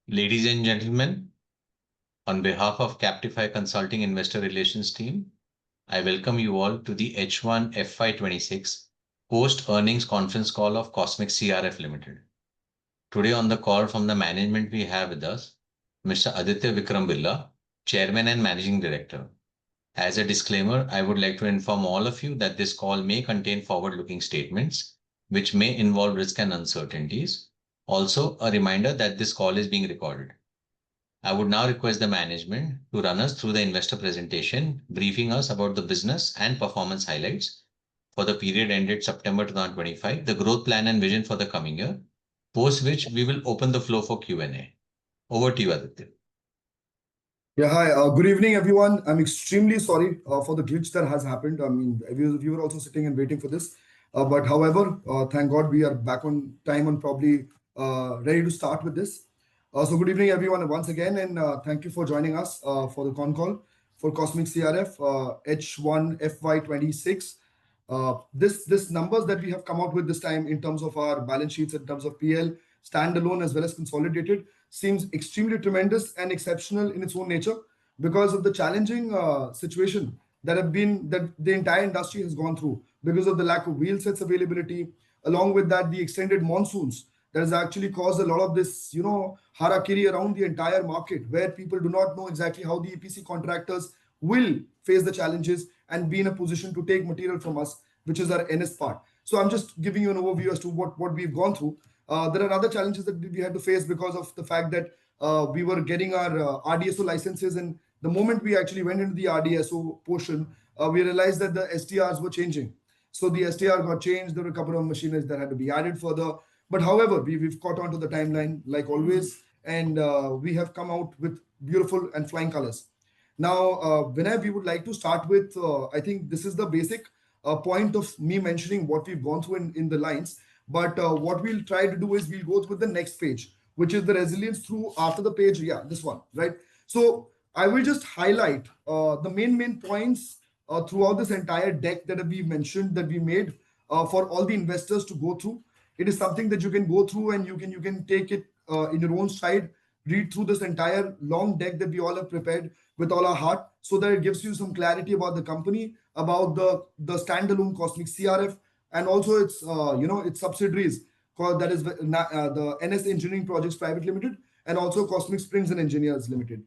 Ladies and gentlemen, on behalf of Captify Consulting Investor Relations team, I welcome you all to the H1 FY26 post-earnings conference call of Cosmic CRF Limited. Today on the call from the management we have with us Mr. Aditya Vikram Birla, Chairman and Managing Director. As a disclaimer, I would like to inform all of you that this call may contain forward-looking statements which may involve risk and uncertainties. Also, a reminder that this call is being recorded. I would now request the management to run us through the investor presentation, briefing us about the business and performance highlights for the period ended September 2025, the growth plan and vision for the coming year, post which we will open the floor for Q&A. Over to you, Aditya. Yeah, hi. Good evening, everyone. I'm extremely sorry for the glitch that has happened. I mean, we were also sitting and waiting for this. However, thank God we are back on time and probably ready to start with this. So good evening, everyone, once again, and thank you for joining us for the con call for Cosmic CRF H1 FY26. This numbers that we have come out with this time in terms of our balance sheets, in terms of PL, standalone as well as consolidated, seems extremely tremendous and exceptional in its own nature because of the challenging situation that the entire industry has gone through because of the lack of wheel sets availability, along with that the extended monsoons that has actually caused a lot of this, harakiri around the entire market, where people do not know exactly how the EPC contractors will face the challenges and be in a position to take material from us, which is our NS part. So I'm just giving you an overview as to what we've gone through. There are other challenges that we had to face because of the fact that we were getting our RDSO licenses, and the moment we actually went into the RDSO portion, we realized that the STRs were changing. So the STR got changed. There were a couple of machineries that had to be added further. But however, we've caught on to the timeline like always, and we have come out with beautiful and flying colors. Now, Vinay, we would like to start with, I think this is the basic point of me mentioning what we've gone through in the lines. But what we'll try to do is we'll go through the next page, which is the resilience through after the page. Yeah, this one, right? So I will just highlight the main points throughout this entire deck that we mentioned that we made for all the investors to go through. It is something that you can go through and you can take it in your own stride, read through this entire long deck that we all have prepared with all our heart, so that it gives you some clarity about the company, about the standalone Cosmic CRF, and also its its subsidiaries, that is the NS Engineering Projects Private Limited, and also Cosmic Springs and Engineers Limited.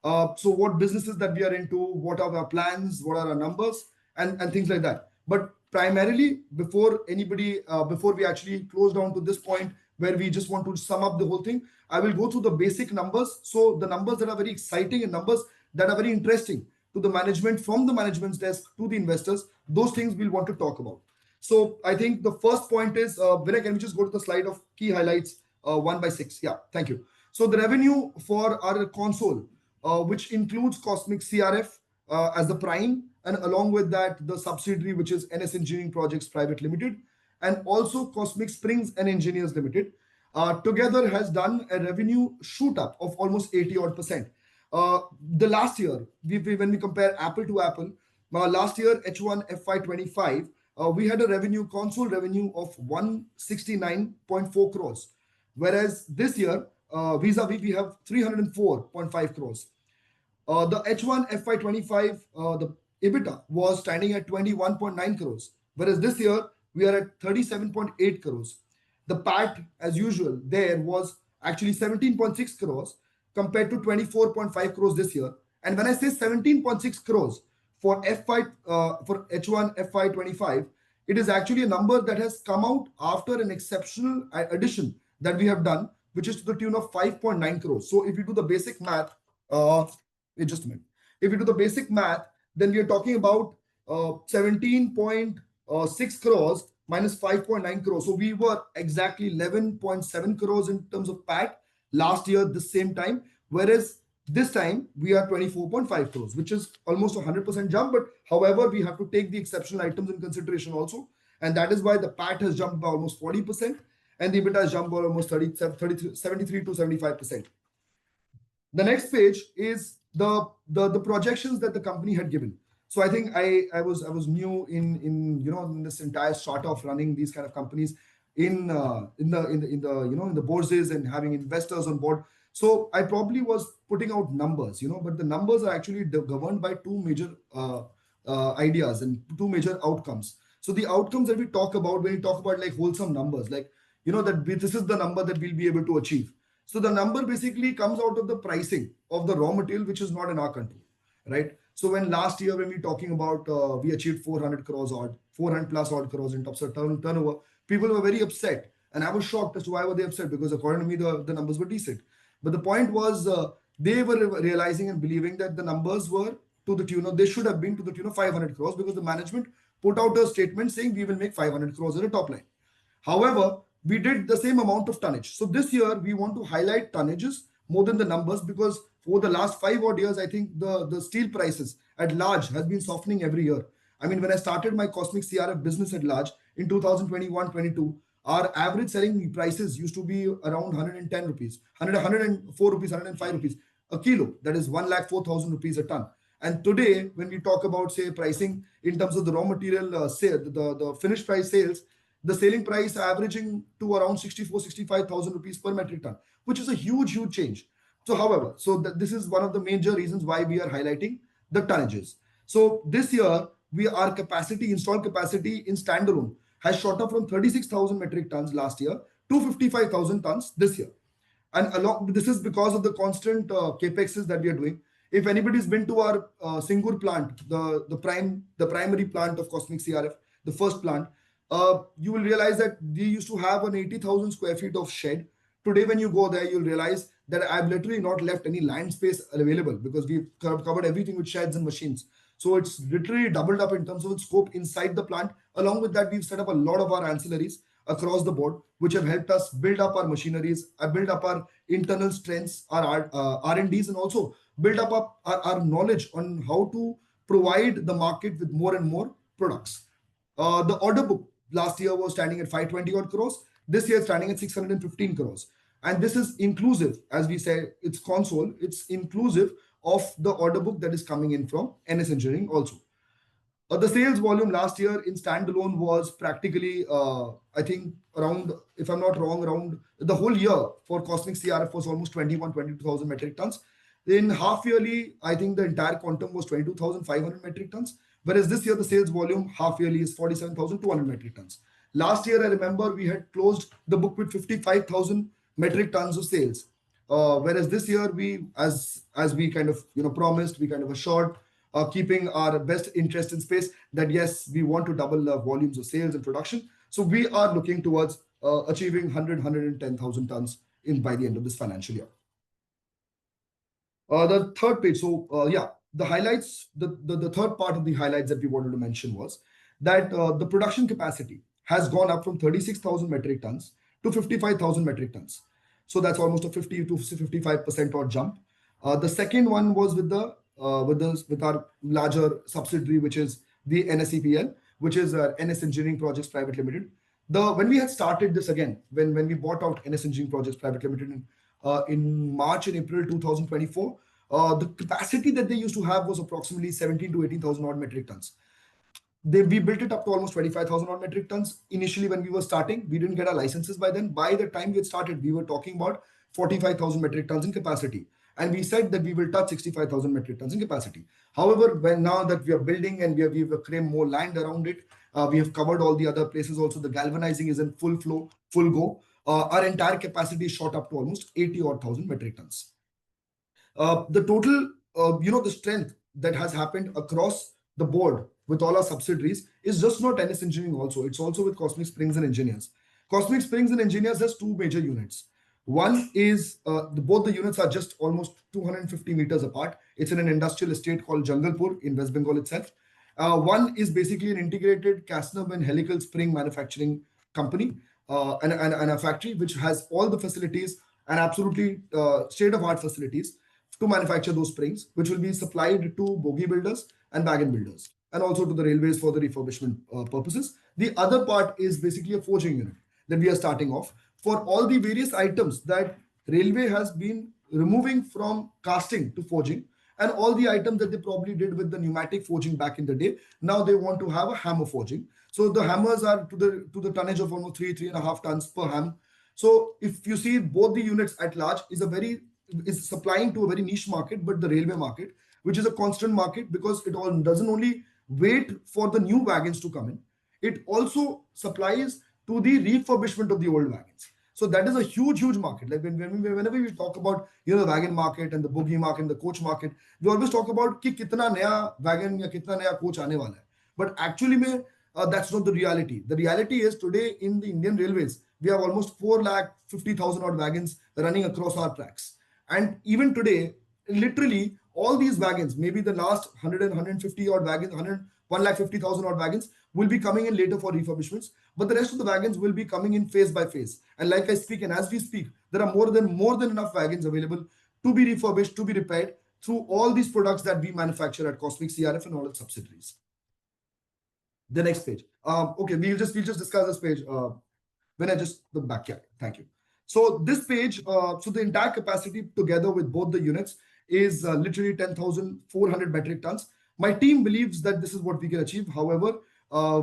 So what businesses that we are into, what are our plans, what are our numbers, and things like that. But primarily, before we actually close down to this point where we just want to sum up the whole thing, I will go through the basic numbers. So the numbers that are very exciting and numbers that are very interesting to the management, from the management's desk to the investors, those things we'll want to talk about. So I think the first point is, Vinay, can we just go to the slide of key highlights 1/6? Yeah, thank you. So the revenue for our console, which includes Cosmic CRF as the prime, and along with that, the subsidiary, which is NS Engineering Projects Private Limited, and also Cosmic Springs and Engineers Limited, together has done a revenue shoot up of almost 80% odd. The last year, when we compare apple to apple, last year, H1 FY25, we had a console revenue of 169.4 crores, whereas this year, vis-a-vis, we have 304.5 crores. The H1 FY25, the EBITDA was standing at 21.9 crores, whereas this year we are at 37.8 crores. The PAT, as usual, there was actually 17.6 crores compared to 24.5 crores this year. And when I say 17.6 crores for H1 FY25, it is actually a number that has come out after an exceptional addition that we have done, which is to the tune of 5.9 crores. So if you do the basic math, just a minute. If you do the basic math, then we are talking about 17.6 crores minus 5.9 crores. So we were exactly 11.7 crores in terms of PAT last year, the same time, whereas this time we are 24.5 crores, which is almost 100% jump. But however, we have to take the exceptional items in consideration also. And that is why the PAT has jumped by almost 40% and the EBITDA has jumped by almost 73 to 75%. The next page is the projections that the company had given. So I think I was new in this entire sort of running these kind of companies in the bourses and having investors on board. So I probably was putting out numbers, but the numbers are actually governed by two major ideas and two major outcomes. So the outcomes that we talk about when we talk about like wholesome numbers, like that this is the number that we'll be able to achieve. So the number basically comes out of the pricing of the raw material, which is not in our control, right? So when last year when we talking about we achieved 400 crores odd, 400 plus odd crores in terms of turnover, people were very upset, and I was shocked as to why were they upset, because according to me the numbers were decent. But the point was they were realizing and believing that the numbers were to the tune of, they should have been to the tune of 500 crores, because the management put out a statement saying we will make 500 crores at a top line. However, we did the same amount of tonnage. So this year we want to highlight tonnages more than the numbers, because for the last 5 odd years, I think the steel prices at large has been softening every year. I mean, when I started my Cosmic CRF business at large in 2021-22, our average selling prices used to be around 110 rupees, 104 rupees, 105 rupees a kilo. That is 1,04,000 rupees a ton. And today, when we talk about, say, pricing in terms of the raw material sale, the finished price sales, the selling price averaging to around 64, 65,000 rupees per metric ton, which is a huge, huge change. So, however, this is one of the major reasons why we are highlighting the tonnages. So this year, our capacity, installed capacity in standalone has shot up from 36,000 metric tons last year to 55,000 tons this year. And along this is because of the constant capexes that we are doing. If anybody's been to our Singur plant, the primary plant of Cosmic CRF, the first plant, you will realize that we used to have an 80,000 square feet of shed. Today, when you go there, you'll realize that I've literally not left any land space available, because we've covered everything with sheds and machines. So it's literally doubled up in terms of its scope inside the plant. Along with that, we've set up a lot of our ancillaries across the board, which have helped us build up our machineries, build up our internal strengths, our R&Ds, and also build up our knowledge on how to provide the market with more and more products. The order book last year was standing at 520 odd crores. This year, standing at 615 crores. And this is inclusive, as we say, it's console, it's inclusive of the order book that is coming in from NS Engineering also. The sales volume last year in standalone was practically, I think, around, if I'm not wrong, around the whole year for Cosmic CRF was almost 22,000 metric tons. In half yearly, I think the entire quantum was 22,500 metric tons. Whereas this year, the sales volume half yearly is 47,200 metric tons. Last year, I remember we had closed the book with 55,000 metric tons of sales. Whereas this year, as we kind of promised, we kind of assured, keeping our best interest in space that yes, we want to double the volumes of sales and production. So we are looking towards achieving 110,000 tons by the end of this financial year. The third page. So yeah, the highlights, the third part of the highlights that we wanted to mention was that the production capacity has gone up from 36,000 metric tons to 55,000 metric tons. So that's almost a 50 to 55% odd jump. The second one was with our larger subsidiary, which is the NSEPL, which is NS Engineering Projects Private Limited. When we had started this again, when we bought out NS Engineering Projects Private Limited in March and April 2024, the capacity that they used to have was approximately 17 to 18,000 odd metric tons. We built it up to almost 25,000 odd metric tons. Initially, when we were starting, we didn't get our licenses by then. By the time we had started, we were talking about 45,000 metric tons in capacity. And we said that we will touch 65,000 metric tons in capacity. However, now that we are building and we have claimed more land around it, we have covered all the other places also. The galvanizing is in full flow, full go. Our entire capacity is shot up to almost 80 odd thousand metric tons. The total, the strength that has happened across the board with all our subsidiaries is just not NS Engineering also. It's also with Cosmic Springs and Engineers. Cosmic Springs and Engineers has two major units. One is, both the units are just almost 250 meters apart. It's in an industrial estate called Jangalpur in West Bengal itself. One is basically an integrated Casnum and helical spring manufacturing company and a factory which has all the facilities and absolutely state-of-art facilities to manufacture those springs, which will be supplied to bogie builders and wagon builders, and also to the railways for the refurbishment purposes. The other part is basically a forging unit that we are starting off for all the various items that railway has been removing from casting to forging, and all the items that they probably did with the pneumatic forging back in the day. Now they want to have a hammer forging. So the hammers are to the tonnage of almost 3.5 tons per ham. So if you see both the units at large is a very is supplying to a very niche market, but the railway market, which is a constant market because it all doesn't only wait for the new wagons to come in, it also supplies to the refurbishment of the old wagons. So that is a huge, huge market. Like whenever we talk about the wagon market and the bogie market, the coach market, we always talk about कि कितना नया wagon या कितना नया coach आने वाला है. But actually, that's not the reality. The reality is today in the Indian Railways, we have almost 4,50,000 odd wagons running across our tracks. And even today, literally all these wagons, maybe the last 100 and 150 odd wagons, 1,50,000 odd wagons will be coming in later for refurbishments, but the rest of the wagons will be coming in phase by phase. And like I speak, and as we speak, there are more than enough wagons available to be refurbished, to be repaired through all these products that we manufacture at Cosmic CRF and all its subsidiaries. The next page. Okay, we'll just discuss this page when I just the back. Yeah, thank you. So this page, so the entire capacity together with both the units is literally 10,400 metric tons. My team believes that this is what we can achieve. However,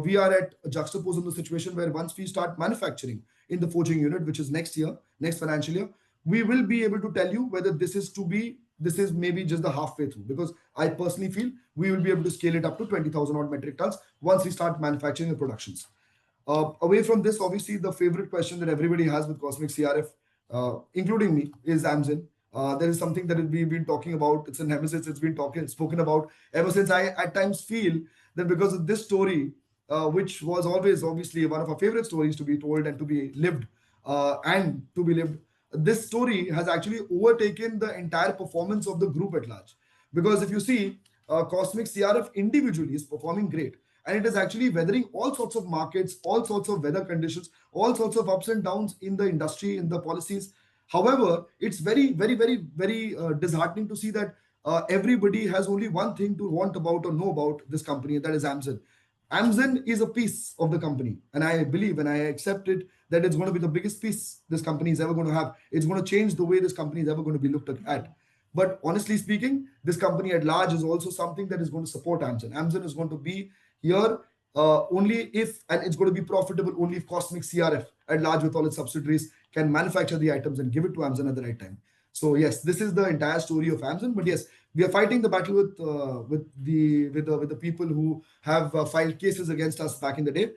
we are at juxtaposed in the situation where once we start manufacturing in the forging unit, which is next year, next financial year, we will be able to tell you whether this is maybe just the halfway through, because I personally feel we will be able to scale it up to 20,000 odd metric tons once we start manufacturing the productions. Away from this, obviously, the favorite question that everybody has with Cosmic CRF, including me, is Amazon. There is something that we've been talking about. It's a nemesis. It's been spoken about ever since. I at times feel that because of this story, which was always obviously one of our favorite stories to be told and to be lived, this story has actually overtaken the entire performance of the group at large. Because if you see, Cosmic CRF individually is performing great, and it is actually weathering all sorts of markets, all sorts of weather conditions, all sorts of ups and downs in the industry, in the policies. However, it's very, very, very, very disheartening to see that everybody has only one thing to want about or know about this company, and that is Amazon. Amazon is a piece of the company, and I believe and I accept it that it's going to be the biggest piece this company is ever going to have. It's going to change the way this company is ever going to be looked at. But honestly speaking, this company at large is also something that is going to support Amazon. Amazon is going to be here only if, and it's going to be profitable only if Cosmic CRF at large with all its subsidiaries can manufacture the items and give it to Amazon at the right time. So yes, this is the entire story of Amazon. But yes, we are fighting the battle with the people who have filed cases against us back in the day.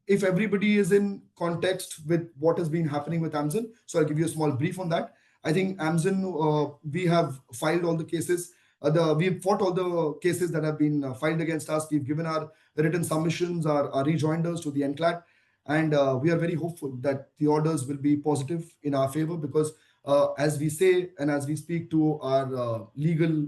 If everybody is in context with what has been happening with Amazon, so I'll give you a small brief on that. I think Amazon, we have filed all the cases. We've fought all the cases that have been filed against us. We've given our written submissions, our rejoinders to the NCLAT, and we are very hopeful that the orders will be positive in our favor, because as we say and as we speak to our legal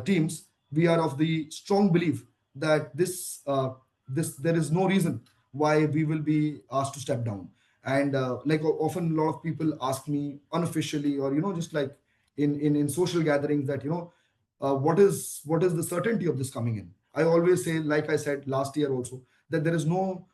teams, we are of the strong belief that there is no reason why we will be asked to step down. And like often a lot of people ask me unofficially, or just like in social gatherings, that what is the certainty of this coming in. I always say, like I said last year also, that there is no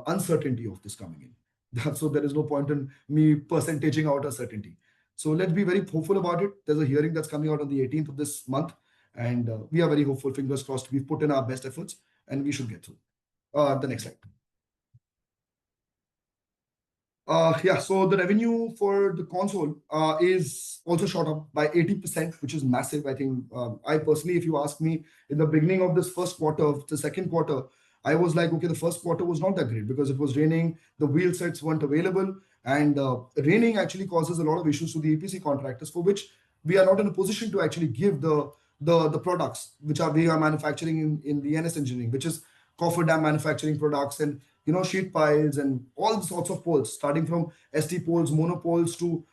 uncertainty of this coming in. So there is no point in me percentaging out a certainty. So let's be very hopeful about it. There's a hearing that's coming out on the 18th of this month, and we are very hopeful. Fingers crossed. We've put in our best efforts, and we should get through. The next slide. Yeah, so the revenue for the console is also shot up by 80%, which is massive. I think I personally, if you ask me, in the beginning of this first quarter, the second quarter, I was like, okay, the first quarter was not that great because it was raining, the wheel sets weren't available, and raining actually causes a lot of issues to the EPC contractors, for which we are not in a position to actually give the products which we are manufacturing in the NS Engineering, which is coffer dam manufacturing products, and sheet piles and all sorts of poles, starting from ST poles, monopoles to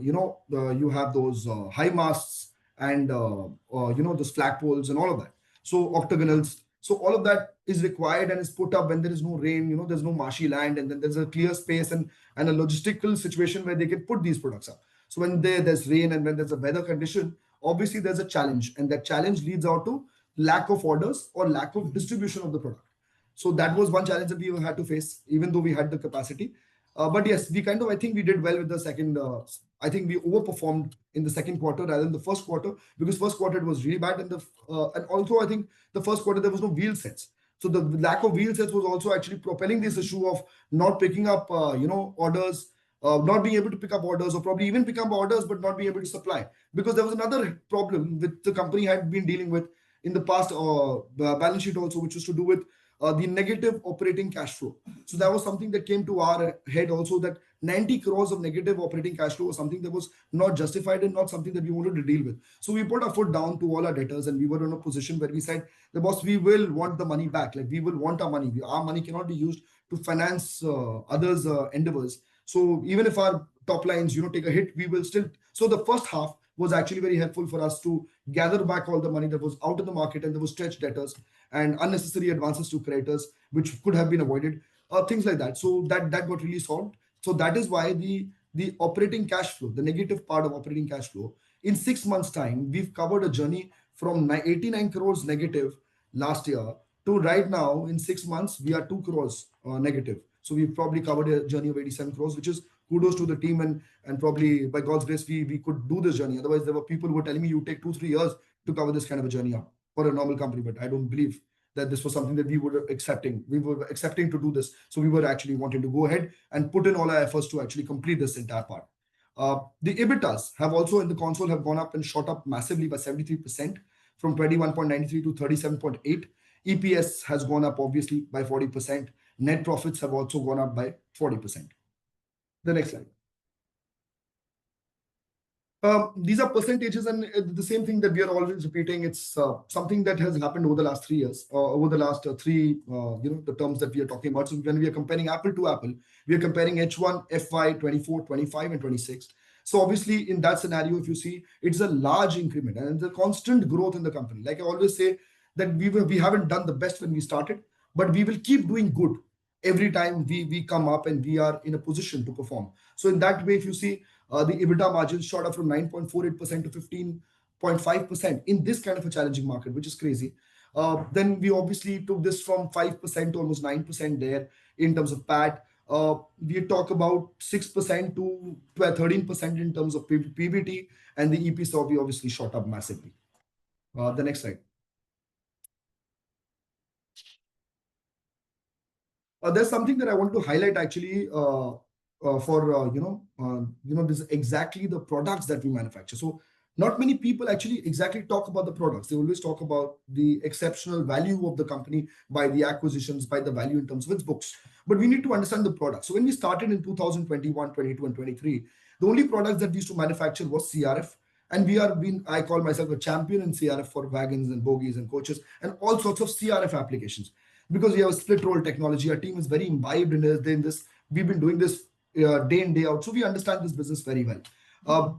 you have those high masts and those flag poles and all of that. So octagonals. So all of that is required and is put up when there is no rain, there's no marshy land, and then there's a clear space and a logistical situation where they can put these products up. So when there's rain and when there's a weather condition, obviously there's a challenge, and that challenge leads out to lack of orders or lack of distribution of the product. So that was one challenge that we had to face, even though we had the capacity. But yes, I think we did well with the second. I think we overperformed in the second quarter rather than the first quarter, because first quarter it was really bad. And also I think the first quarter there was no wheel sets. So the lack of wheel sets was also actually propelling this issue of not picking up, orders not being able to pick up orders, or probably even pick up orders but not being able to supply, because there was another problem with the company had been dealing with in the past balance sheet also, which was to do with the negative operating cash flow. So that was something that came to our head also, that 90 crores of negative operating cash flow was something that was not justified and not something that we wanted to deal with. So we put our foot down to all our debtors, and we were in a position where we said, the boss, we will want the money back. Like, we will want our money. Our money cannot be used to finance others' endeavors. So even if our top lines, take a hit, we will still. So the first half was actually very helpful for us to gather back all the money that was out of the market, and there was stretched debtors and unnecessary advances to creditors, which could have been avoided, things like that. So that got really solved. So that is why the operating cash flow, the negative part of operating cash flow, in 6 months' time, we've covered a journey from 89 crores negative last year to right now in 6 months we are 2 crores negative. So we've probably covered a journey of 87 crores, which is kudos to the team, and probably by God's grace we could do this journey. Otherwise, there were people who were telling me you take 2-3 years to cover this kind of a journey up for a normal company. But I don't believe that this was something that we were accepting. We were accepting to do this. So we were actually wanting to go ahead and put in all our efforts to actually complete this entire part. The EBITDAs have also in the console have gone up and shot up massively by 73% from 21.93 to 37.8. EPS has gone up obviously by 40%. Net profits have also gone up by 40%. The next slide. These are percentages, and the same thing that we are always repeating. It's something that has happened over the last 3 years, over the last three, the terms that we are talking about. So when we are comparing apple to apple, we are comparing H1 FY 24, 25, and 26. So obviously, in that scenario, if you see, it's a large increment and it's a constant growth in the company. Like I always say, that we haven't done the best when we started, but we will keep doing good every time we come up and we are in a position to perform. So in that way, if you see, the EBITDA margin shot up from 9.48% to 15.5% in this kind of a challenging market, which is crazy. Then we obviously took this from 5% to almost 9% there in terms of PAT. We talk about 6% to 13% in terms of PBT, and the EPS we obviously shot up massively. The next slide. There's something that I want to highlight actually for this is exactly the products that we manufacture. So not many people actually exactly talk about the products. They always talk about the exceptional value of the company by the acquisitions, by the value in terms of its books. But we need to understand the product. So when we started in 2021, 22, and 23, the only products that we used to manufacture was CRF. And I call myself a champion in CRF for wagons and bogies and coaches and all sorts of CRF applications, because we have a split roll technology. Our team is very imbibed in this. We've been doing this day in, day out. So we understand this business very well.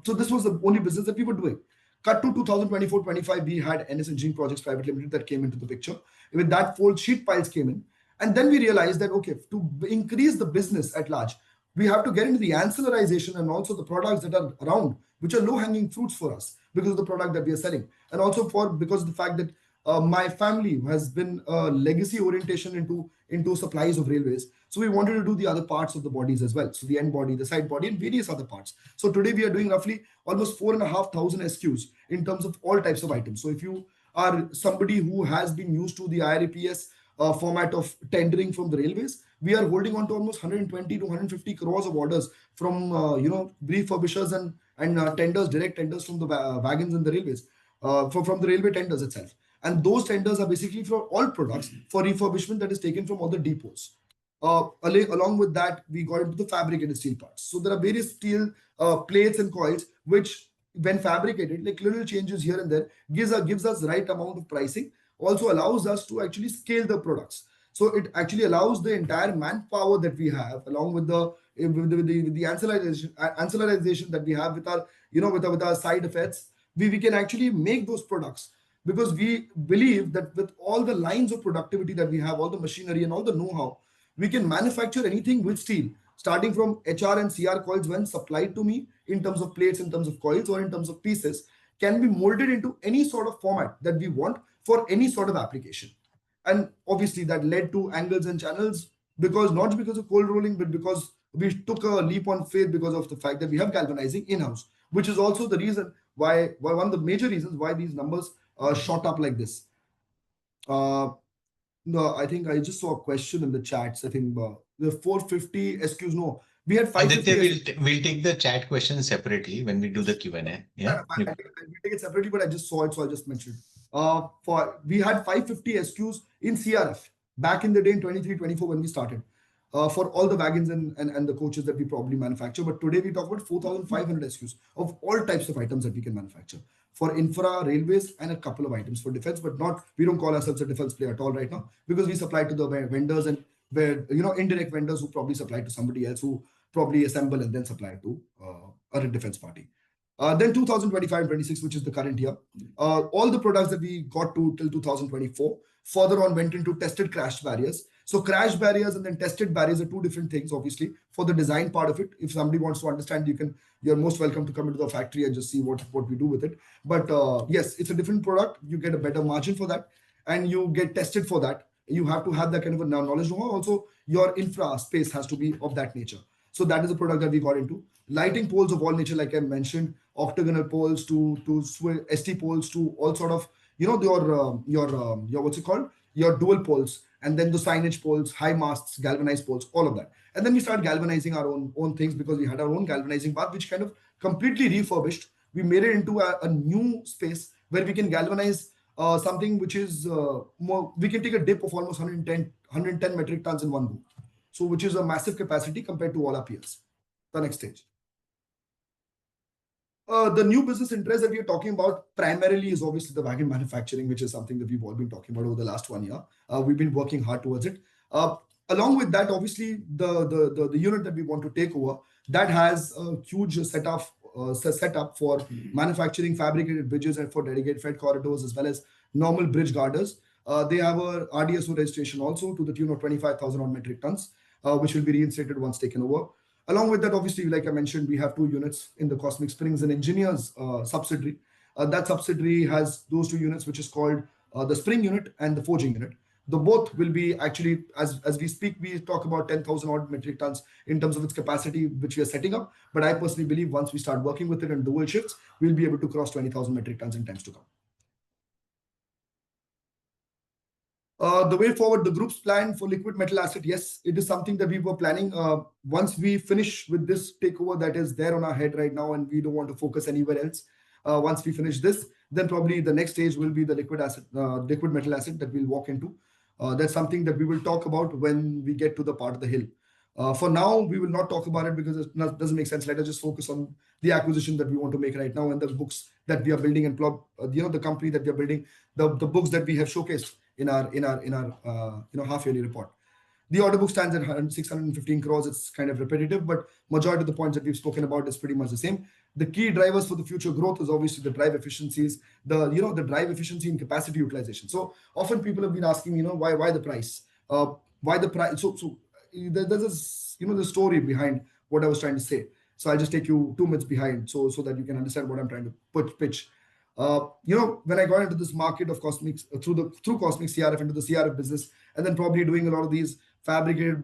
So this was the only business that we were doing. Cut to 2024-25, we had NS Engineering Projects Private Limited that came into the picture. With that, fold sheet piles came in. And then we realized that, okay, to increase the business at large, we have to get into the ancillarization and also the products that are around, which are low-hanging fruits for us because of the product that we are selling. And also because of the fact that my family has been legacy orientation into supplies of railways. So we wanted to do the other parts of the bodies as well. So the end body, the side body, and various other parts. So today we are doing roughly almost 4,500 SKUs in terms of all types of items. So if you are somebody who has been used to the IRAPS format of tendering from the railways, we are holding on to almost 120 to 150 crores of orders from refurbishers and tenders, direct tenders from the wagons and the railways, from the railway tenders itself. And those tenders are basically for all products for refurbishment that is taken from all the depots. Along with that, we got into the fabricated steel parts. So there are various steel plates and coils, which when fabricated, like little changes here and there, gives us the right amount of pricing, also allows us to actually scale the products. So it actually allows the entire manpower that we have, along with the ancillarization that we have with our, with our side effects, we can actually make those products, because we believe that with all the lines of productivity that we have, all the machinery and all the know-how, we can manufacture anything with steel, starting from HR and CR coils when supplied to me in terms of plates, in terms of coils, or in terms of pieces, can be molded into any sort of format that we want for any sort of application. And obviously that led to angles and channels, because not because of cold rolling, but because we took a leap on faith because of the fact that we have galvanizing in-house, which is also the reason why one of the major reasons why these numbers shot up like this. No, I think I just saw a question in the chats. I think the 450 SKUs. No, We had 550 Aditya, SKUs. we'll take the chat questions separately when we do the Q&A. Yeah. I'll take it separately, but I just saw it, so I just mentioned. For we had 550 SKUs in CRF back in the day in 23, 24 when we started. For all the wagons and the coaches that we probably manufacture. But today we talk about 4,500 SKUs of all types of items that we can manufacture for infra, railways, and a couple of items for defense. But not, we don't call ourselves a defense player at all right now, because we supply to the vendors and where, indirect vendors who probably supply to somebody else who probably assemble and then supply to a defense party. Then 2025 and 26, which is the current year, all the products that we got to till 2024 further on went into tested crash barriers. So crash barriers and then tested barriers are two different things, obviously, for the design part of it. If somebody wants to understand, you're most welcome to come into the factory and just see what we do with it. But yes, it's a different product. You get a better margin for that, and you get tested for that. You have to have that kind of a knowledge. Also, your infra space has to be of that nature. So that is a product that we got into. Lighting poles of all nature, like I mentioned, octagonal poles to ST poles to all sort of, your what's it called? Your dual poles, and then the signage poles, high masts, galvanized poles, all of that. And then we started galvanizing our own things, because we had our own galvanizing bath, which kind of completely refurbished. We made it into a new space where we can galvanize something which is more. We can take a dip of almost 110 metric tons in one go. So which is a massive capacity compared to all our peers. The next stage. The new business interest that we are talking about primarily is obviously the wagon manufacturing, which is something that we've all been talking about over the last 1 year. We've been working hard towards it. Along with that, obviously, the unit that we want to take over, that has a huge setup for manufacturing fabricated bridges and for dedicated freight corridors, as well as normal bridge girders. They have a RDSO registration also to the tune of 25,000 odd metric tons, which will be reinstated once taken over. Along with that, obviously, like I mentioned, we have 2 units in the Cosmic Springs and Engineers subsidiary. That subsidiary has those 2 units, which is called the spring unit and the forging unit. The both will be actually, as we speak, we talk about 10,000 odd metric tons in terms of its capacity, which we are setting up. But I personally believe once we start working with it in dual shifts, we'll be able to cross 20,000 metric tons in times to come. The way forward, the group's plan for liquid metal asset, yes, it is something that we were planning. Once we finish with this takeover that is there on our head right now, and we don't want to focus anywhere else. Once we finish this, then probably the next stage will be the liquid metal asset that we'll walk into. That's something that we will talk about when we get to the part of the hill. For now, we will not talk about it because it doesn't make sense. Let us just focus on the acquisition that we want to make right now and the books that we are building and the company that we are building, the books that we have showcased in our half yearly report. The order book stands at 615 crores. It's kind of repetitive, but majority of the points that we've spoken about is pretty much the same. The key drivers for the future growth is obviously the drive efficiencies, the drive efficiency and capacity utilization. So often people have been asking, why the price? Why the price? So there's the story behind what I was trying to say. So I'll just take you 2 minutes behind so that you can understand what I'm trying to pitch. When I got into this market of Cosmic through Cosmic CRF into the CRF business, and then probably doing a lot of these fabricated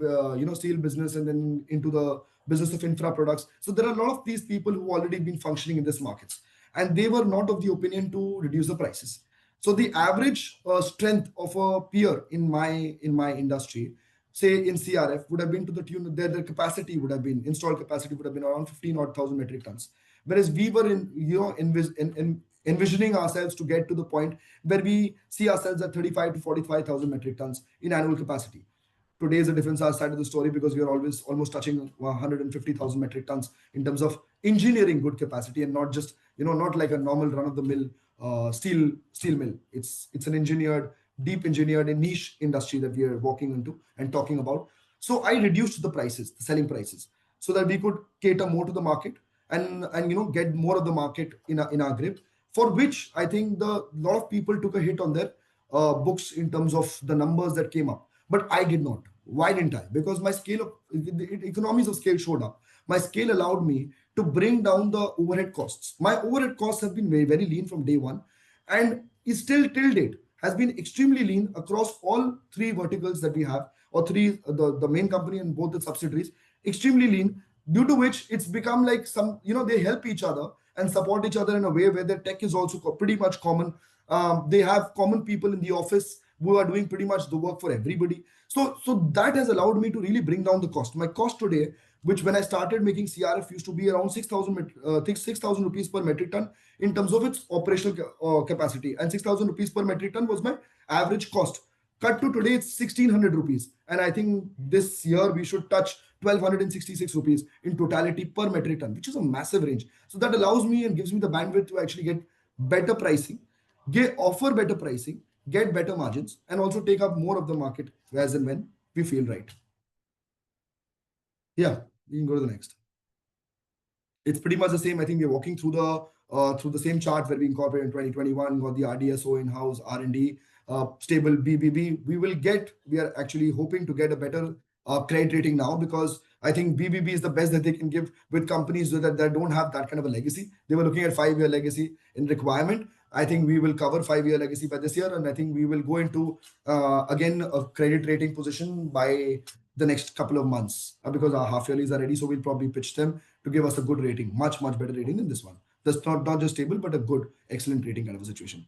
steel business, and then into the business of infra products. So there are a lot of these people who already been functioning in this markets, and they were not of the opinion to reduce the prices. So the average strength of a peer in my industry, say in CRF, would have been to the tune their capacity would have been installed capacity would have been around 15,000 metric tons, whereas we were envisioning ourselves to get to the point where we see ourselves at 35 to 45,000 metric tons in annual capacity. Today is a different side of the story because we are almost touching 150,000 metric tons in terms of engineering good capacity, and not just not like a normal run of the mill steel mill. It's an deep engineered and niche industry that we are walking into and talking about. So I reduced the selling prices, so that we could cater more to the market and get more of the market in our grip. For which I think a lot of people took a hit on their books in terms of the numbers that came up. But I did not. Why didn't I? Because my economies of scale showed up. My scale allowed me to bring down the overhead costs. My overhead costs have been very, very lean from day one, and is still till date has been extremely lean across all 3 verticals that we have, or the main company and both the subsidiaries, extremely lean, due to which it's become like they help each other and support each other in a way where their tech is also pretty much common. They have common people in the office who are doing pretty much the work for everybody. So that has allowed me to really bring down the cost. My cost today which when I started making CRF used to be around 6,000 rupees per metric ton in terms of its operational capacity, and 6,000 rupees per metric ton was my average cost. Cut to today, it's 1,600 rupees, and I think this year we should touch 1,266 rupees in totality per metric ton, which is a massive range. So that allows me and gives me the bandwidth to actually get better pricing, offer better pricing, get better margins, and also take up more of the market as and when we feel right. Yeah, you can go to the next. It's pretty much the same. I think we're walking through the same chart where we incorporated in 2021, got the RDSO in-house, R&D, stable BBB. We are actually hoping to get a better credit rating now, because I think BBB is the best that they can give with companies that don't have that kind of a legacy. They were looking at 5-year legacy in requirement. I think we will cover 5-year legacy by this year, and I think we will go into again a credit rating position by the next couple of months, because our half yearlies are ready. So we'll probably pitch them to give us a good rating, much better rating than this one. That's not just stable, but a good, excellent rating kind of a situation.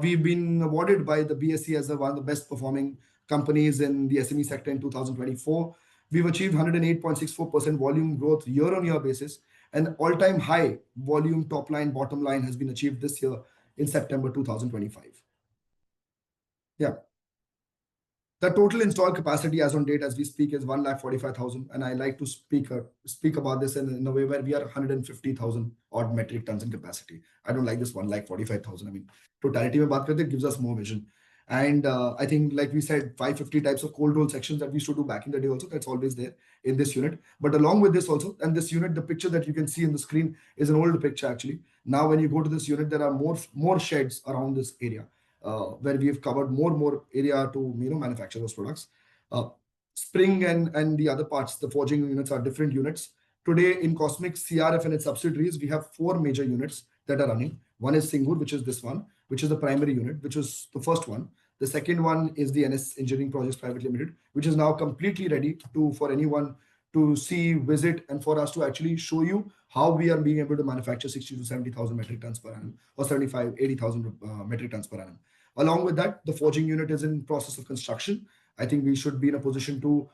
We've been awarded by the BSE as one of the best performing companies in the SME sector in 2024. We've achieved 108.64% volume growth year on year basis, and all-time high volume top line, bottom line has been achieved this year in September 2025. Yeah. The total installed capacity as on date as we speak is 1,45,000, and I like to speak about this in a way where we are 150,000 odd metric tons in capacity. I don't like this 1,45,000. I mean, totality mein baat karte gives us more vision. And I think, like we said, 550 types of cold roll sections that we used to do back in the day also, that's always there in this unit. But along with this also, and this unit, the picture that you can see in the screen is an old picture actually. Now, when you go to this unit, there are more sheds around this area, where we have covered more area to manufacture those products. Spring and the other parts, the forging units are different units. Today in Cosmic CRF and its subsidiaries, we have 4 major units that are running. One is Singur, which is this one, which is the primary unit, which was the first one. The second one is the NS Engineering Projects Private Limited, which is now completely ready for anyone to see, visit, and for us to actually show you how we are being able to manufacture 60 to 70,000 metric tons per annum, or 75, 80,000 metric tons per annum. Along with that, the forging unit is in process of construction. I think we should be in a position to,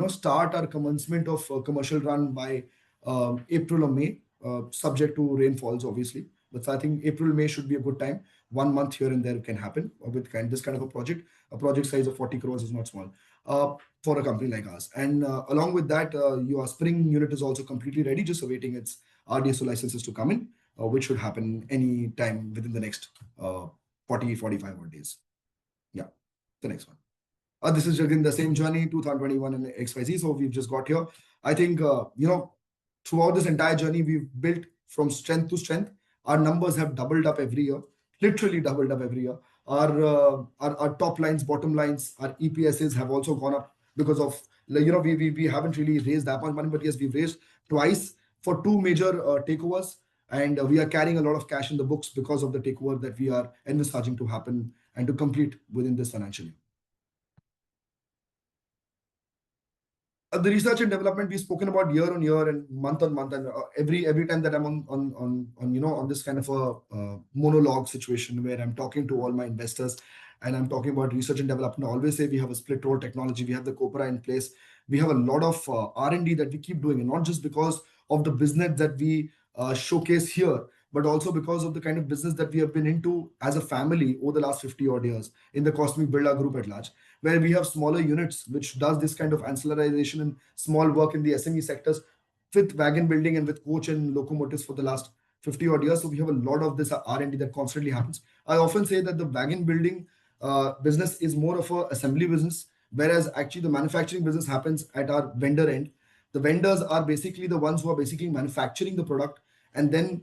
start our commencement of commercial run by April or May, subject to rainfalls, obviously. But I think April, May should be a good time. 1 month here and there can happen with this kind of a project. A project size of 40 crores is not small for a company like us. And along with that, your spring unit is also completely ready, just awaiting its RDSO licenses to come in, which should happen any time within the next 45 odd days. Yeah, the next one. This is again the same journey, 2021 and XYZ. So we've just got here. I think, throughout this entire journey, we've built from strength to strength. Our numbers have doubled up every year, literally doubled up every year. Our top lines, bottom lines, our EPSs have also gone up because of, we haven't really raised that much money, but yes, we've raised twice for 2 major takeovers. And we are carrying a lot of cash in the books because of the takeover that we are envisaging to happen and to complete within this financial year. The research and development we've spoken about year on year and month on month, and every time that I'm on this kind of a monologue situation where I'm talking to all my investors and I'm talking about research and development, I always say we have a split roll technology, we have the Copra in place, we have a lot of R&D that we keep doing, and not just because of the business that we showcase here, but also because of the kind of business that we have been into as a family over the last 50 odd years in the Cosmic Birla Group at large, where we have smaller units which does this kind of ancillarization and small work in the SME sectors with wagon building and with coach and locomotives for the last 50 odd years. So we have a lot of this R&D that constantly happens. I often say that the wagon building business is more of a assembly business, whereas actually the manufacturing business happens at our vendor end. The vendors are basically the ones who are basically manufacturing the product, and then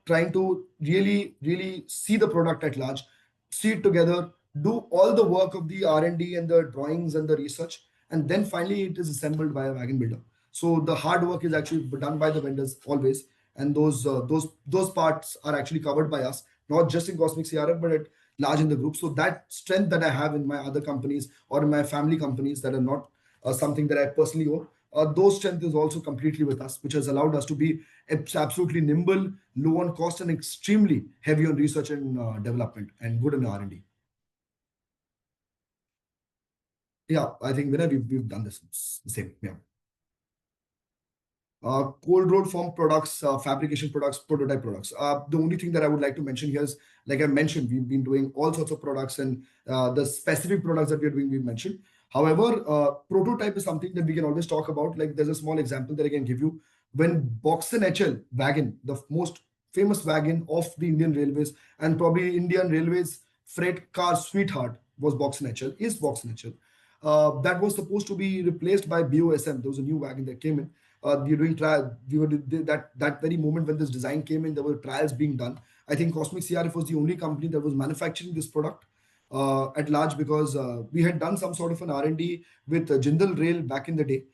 trying to really see the product at large, see it together, do all the work of the R&D and the drawings and the research, and then finally it is assembled by a wagon builder. So the hard work is actually done by the vendors always, and those parts are actually covered by us, not just in Cosmic CRF but at large in the group. So that strength that I have in my other companies or in my family companies that are not something that I personally own, those strength is also completely with us, which has allowed us to be absolutely nimble, low on cost, and extremely heavy on research and development, and good in R&D. Yeah, I think whenever we've done this, it's the same. Yeah. cold roll form products, fabrication products, prototype products. The only thing that I would like to mention here is, like I mentioned, we've been doing all sorts of products, and the specific products that we're doing, we mentioned. However, prototype is something that we can always talk about. Like there's a small example that I can give you. When Boxen HL wagon, the most famous wagon of the Indian Railways and probably Indian Railways freight car sweetheart was Boxen HL, is Boxen HL. That was supposed to be replaced by BOSM. There was a new wagon that came in. We were doing trial. We were that very moment when this design came in, there were trials being done. I think Cosmic CRF was the only company that was manufacturing this product at large, because we had done some sort of an R&D with Jindal Rail back in the day,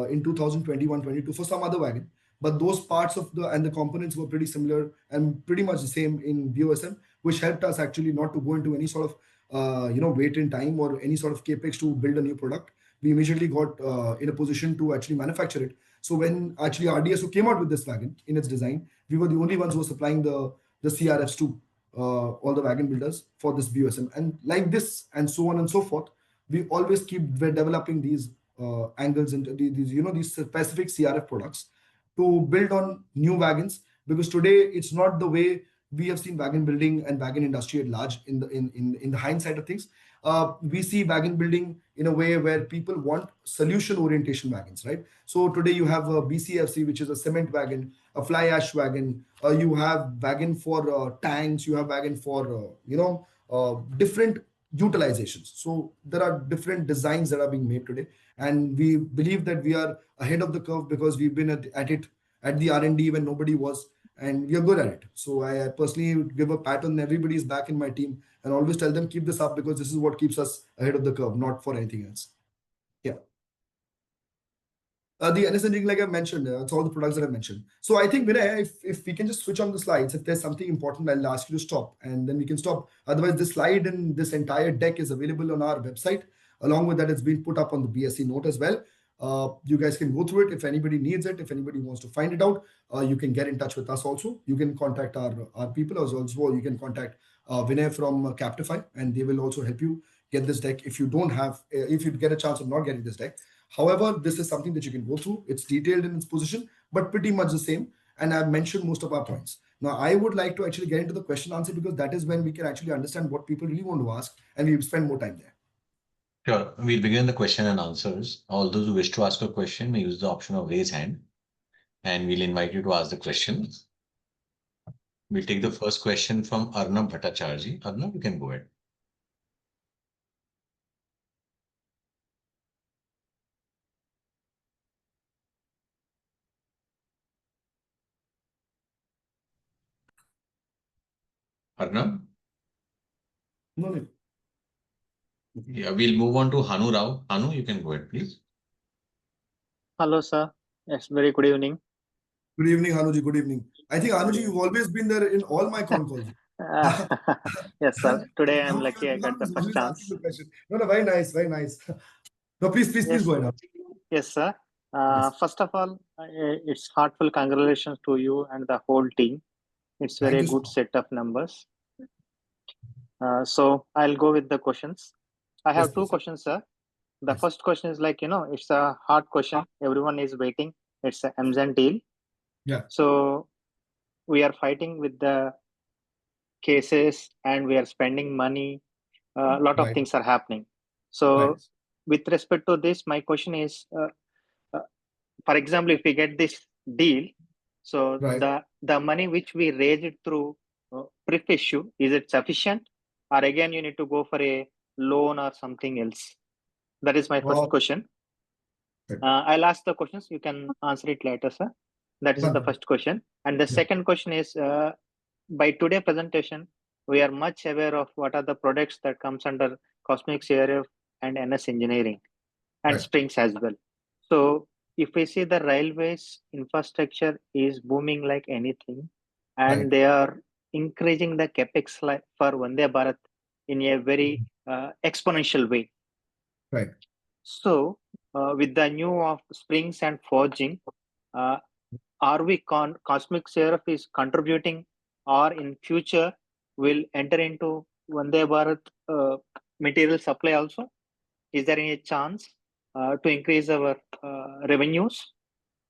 in 2021-22 for some other wagon. But those parts of the components were pretty similar and pretty much the same in BOSM, which helped us actually not to go into any sort of wait in time or any sort of capex to build a new product. We immediately got in a position to actually manufacture it. So when actually RDSO came out with this wagon in its design, we were the only ones who were supplying the CRFs to all the wagon builders for this BOSM, and like this and so on and so forth. We always keep developing these angles and these specific CRF products to build on new wagons, because today it's not the way we have seen wagon building and wagon industry at large in the hindsight of things. We see wagon building in a way where people want solution orientation wagons, right? So today you have a BCFC, which is a cement wagon, a fly ash wagon. You have wagon for tanks. You have wagon for different utilizations. So there are different designs that are being made today, and we believe that we are ahead of the curve because we've been at it at the R&D when nobody was, and we are good at it. So I personally give a pat on everybody's back in my team and always tell them keep this up, because this is what keeps us ahead of the curve, not for anything else. Yeah. The NS engineering, like I mentioned, it's all the products that I mentioned. So I think, Vinay, if we can just switch on the slides, if there's something important, I'll ask you to stop, and then we can stop. Otherwise, this slide and this entire deck is available on our website. Along with that, it's been put up on the BSc note as well. You guys can go through it. If anybody needs it, if anybody wants to find it out, you can get in touch with us also. You can contact our people as well. You can contact Vinay from Captify, and they will also help you get this deck if you don't have, if you get a chance of not getting this deck. However, this is something that you can go through. It's detailed in its position, but pretty much the same. And I've mentioned most of our points. Now, I would like to actually get into the question answer, because that is when we can actually understand what people really want to ask, and we spend more time there. Sure. We'll begin the question and answers. All those who wish to ask a question may use the option of raise hand, and we'll invite you to ask the question. We'll take the first question from Arnab Bhattacharjee. Arnab, you can go ahead. Arnab? No, no. Yeah, we'll move on to Hanu Rao. Hanu, you can go ahead, please. Hello, sir. Yes, very good evening. Good evening, Hanuji. Good evening. I think, Hanuji, evening. you've always been there in all my con calls. Yes, sir. Today I'm Hanuji, lucky I you're got the always first asking chance. the question. No, no, very nice, very nice. No, please Yes, go ahead. yes, sir. Yes. First of all, it's heartfelt congratulations to you and the whole team. It's Thank very you so good much. set of numbers. So I'll go with the questions. I Yes, have two please. questions, sir. The Yes. first question is it's a hard question. Everyone is waiting. It's a MZN deal. Yeah. So we are fighting with the cases and we are spending money. A lot of Right. things are happening. So Right. with respect to this, my question is, for example, if we get this deal, so Right. the money which we raised it through pref issue, is it sufficient, or again you need to go for a loan or something else? That is my first question. Right. I'll ask the questions. You can answer it later, sir. That is Done. the first question. And the Yeah. second question is, by today presentation, we are much aware of what are the products that comes under Cosmic CRF and NS Engineering and Right. Springs as well. So if we see the railways infrastructure is booming like anything, and Right. they are increasing the capex for Vande Bharat in a very exponential way. Right. So with the new of Springs and Forging, are we Cosmic CRF is contributing, or in future will enter into Vande Bharat material supply also? Is there any chance to increase our revenues?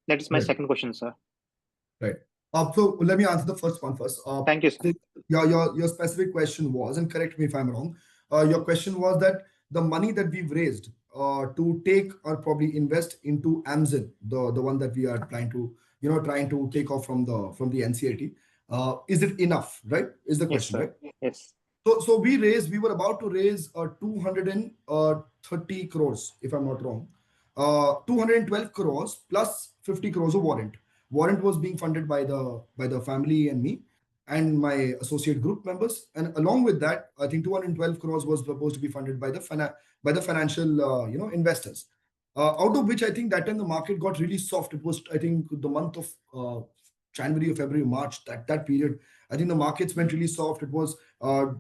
That is my Right. second question, sir. Right. So let me answer the first one first. Thank you, sir. So your specific question was, and correct me if I'm wrong, your question was that the money that we've raised to take or probably invest into Amazon, the one that we are trying to take off from the NCIT, is it enough? Right? Is the Yes, question, sir. right? Yes. So we were about to raise 230 crores, if I'm not wrong. 212 crores plus 50 crores of warrant. Warrant was being funded by the family and me and my associate group members. And along with that, I think 212 crores was supposed to be funded by the financial investors. Out of which I think that time the market got really soft. It was, I think, the month of January or February, March, that period. I think the markets went really soft. It was our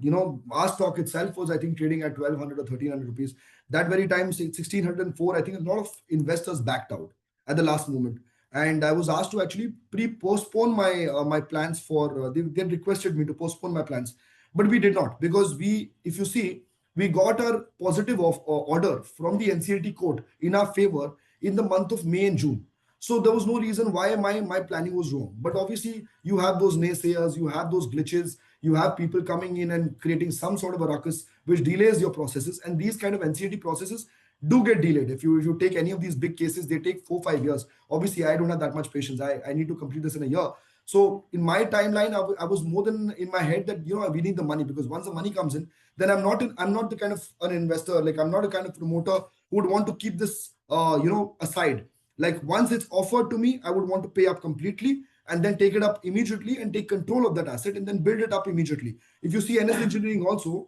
stock itself was, I think, trading at 1,200 or 1,300 rupees. That very time, 1,604, I think a lot of investors backed out at the last moment. And I was asked to actually postpone my plans for, they requested me to postpone my plans. But we did not, because if you see, we got a positive order from the NCLT court in our favor in the month of May and June. So there was no reason why my planning was wrong. But obviously, you have those naysayers, you have those glitches, you have people coming in and creating some sort of a ruckus which delays your processes. And these kind of NCLT processes do get delayed. If you take any of these big cases, they take 4-5 years. Obviously, I don't have that much patience. I need to complete this in a year. So in my timeline, I was more than in my head that we need the money, because once the money comes in, then I'm not the kind of an investor, like I'm not a kind of promoter who would want to keep this aside. Like once it's offered to me, I would want to pay up completely and then take it up immediately and take control of that asset and then build it up immediately. If you see NS Engineering also,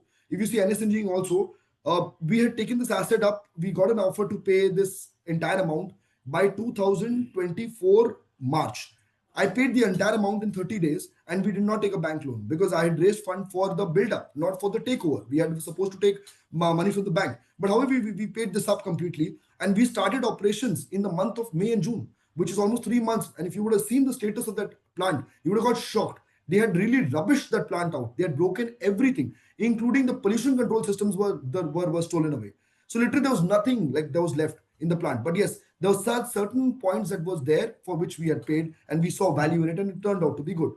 we had taken this asset up. We got an offer to pay this entire amount by 2024 March. I paid the entire amount in 30 days and we did not take a bank loan because I had raised fund for the build-up, not for the takeover. We had supposed to take money from the bank. But however, we paid this up completely and we started operations in the month of May and June, which is almost 3 months. And if you would have seen the status of that plant, you would have got shocked. They had really rubbished that plant out. They had broken everything, including the pollution control systems were stolen away. So literally there was nothing like that was left in the plant. But yes, there was certain points that was there for which we had paid and we saw value in it and it turned out to be good.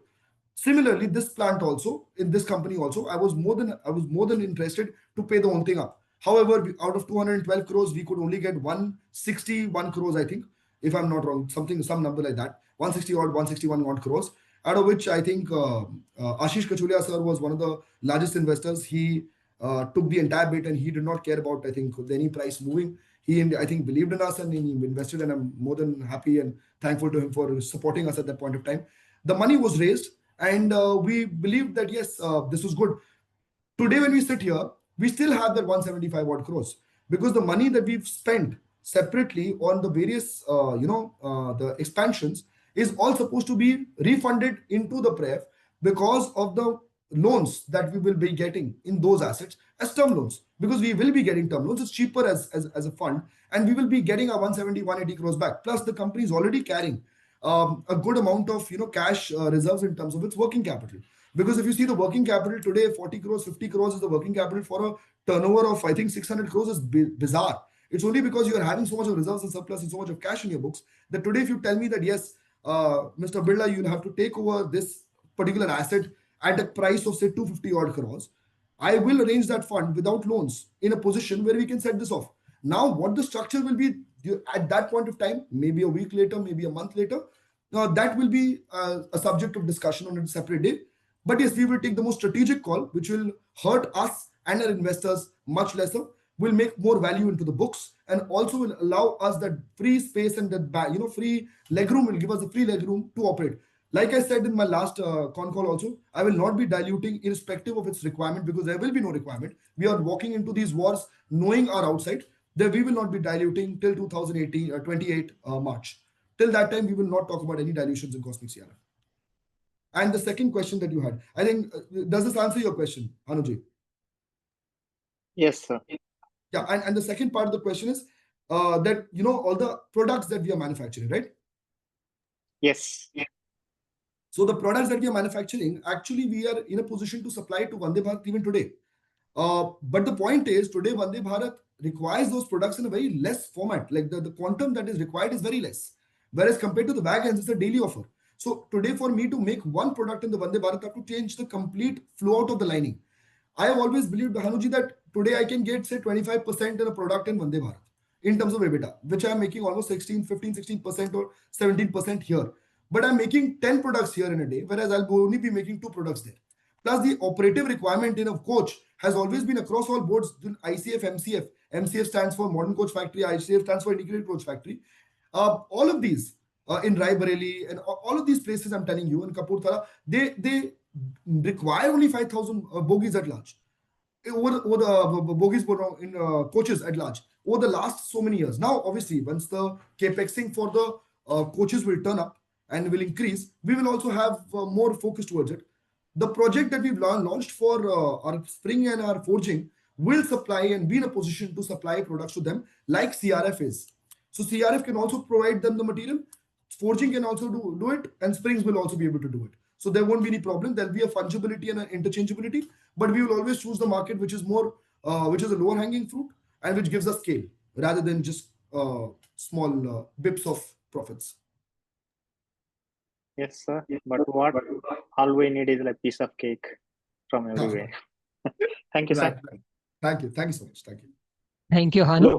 Similarly, this plant also, in this company also, I was more than interested to pay the whole thing up. However, out of 212 crores, we could only get 161 crores, I think, if I'm not wrong, some number like that, 161 odd crores, out of which I think Ashish Kachulia sir was one of the largest investors. He took the entire bit and he did not care about, I think, any price moving. He, I think, believed in us and he invested, and I'm more than happy and thankful to him for supporting us at that point of time. The money was raised and we believed that, yes, this was good. Today, when we sit here, we still have that 175 odd crores because the money that we've spent separately on the various, the expansions is all supposed to be refunded into the PREF because of the loans that we will be getting in those assets as term loans, because we will be getting term loans. It's cheaper as a fund and we will be getting our 170, 180 crores back. Plus the company is already carrying a good amount of cash reserves in terms of its working capital. Because if you see the working capital today, 40 crores, 50 crores is the working capital for a turnover of, I think, 600 crores is bizarre. It's only because you are having so much of reserves and surplus and so much of cash in your books that today, if you tell me that, yes, Mr. Birla, you'll have to take over this particular asset at a price of, say, 250 odd crores, I will arrange that fund without loans in a position where we can set this off. Now, what the structure will be at that point of time, maybe a week later, maybe a month later, that will be a subject of discussion on a separate day. But yes, we will take the most strategic call, which will hurt us and our investors much lesser, will make more value into the books, and also will allow us that free space and that free legroom, will give us the free legroom to operate. Like I said in my last con call also, I will not be diluting irrespective of its requirement, because there will be no requirement. We are walking into these wars knowing our outside, that we will not be diluting till 2018 or 28 March. Till that time, we will not talk about any dilutions in Cosmic CRF. And the second question that you had, I think, does this answer your question, Anuji? Yes, sir. Yeah, and the second part of the question is that, all the products that we are manufacturing, right? Yes. So the products that we are manufacturing, actually, we are in a position to supply to Vande Bharat even today. But the point is, today, Vande Bharat requires those products in a very less format. Like the quantum that is required is very less. Whereas compared to the wagons, it's a daily offer. So today for me to make one product in the Vande Bharat, I have to change the complete flow out of the lining. I have always believed, Hanuji, that today I can get say 25% in a product in Vande Bharat in terms of EBITDA, which I am making almost 16% or 17% here. But I'm making 10 products here in a day, whereas I'll only be making 2 products there. Plus, the operative requirement in a coach has always been across all boards, ICF, MCF. MCF stands for Modern Coach Factory, ICF stands for Integrated Coach Factory. All of these in Raebareli and all of these places, I'm telling you, in Kapurthala, they require only 5,000 bogies at large. Over the bogies in coaches at large over the last so many years. Now, obviously, once the capexing for the coaches will turn up and will increase, we will also have more focus towards it. The project that we've launched for our spring and our forging will supply and be in a position to supply products to them like CRF is. So CRF can also provide them the material, forging can also do it, and springs will also be able to do it. So there won't be any problem. There'll be a fungibility and an interchangeability, but we will always choose the market which is more, which is a lower hanging fruit and which gives us scale rather than just small bips of profits. Yes, sir. But what all we need is like piece of cake from everywhere. Thank you, sir. Right. Thank you. Thank you so much. Thank you. Thank you, Hanu.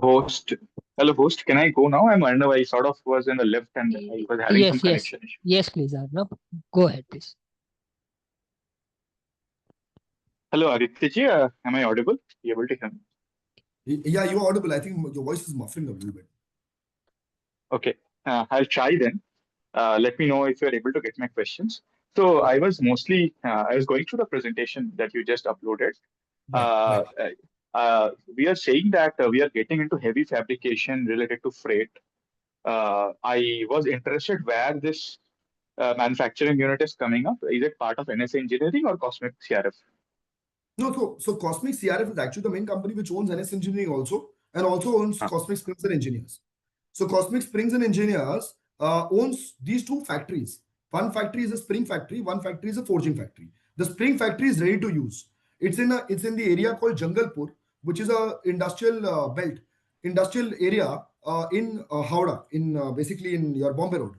Hello, host. Can I go now? I sort of was in the left and I was having some connection issue. Yes, please, Arnab. Go ahead, please. Hello, Aditya. Am I audible? You able to hear me? Yeah, you're audible. I think your voice is muffling a little bit. Okay. I'll try then. Let me know if you're able to get my questions. So I was going through the presentation that you just uploaded. We are saying that we are getting into heavy fabrication related to freight. I was interested where this manufacturing unit is coming up. Is it part of NS Engineering or Cosmic CRF? No, so Cosmic CRF is actually the main company which owns NS Engineering also, and also owns Cosmic Springs and Engineers. So Cosmic Springs and Engineers owns these 2 factories. One factory is a spring factory, one factory is a forging factory. The spring factory is ready to use. It's in the area called Jangalpur, which is a industrial area in Howrah, basically in your Bombay Road,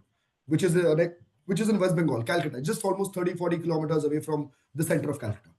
which is in West Bengal, Calcutta, just almost 30-40 kilometers away from the center of Calcutta.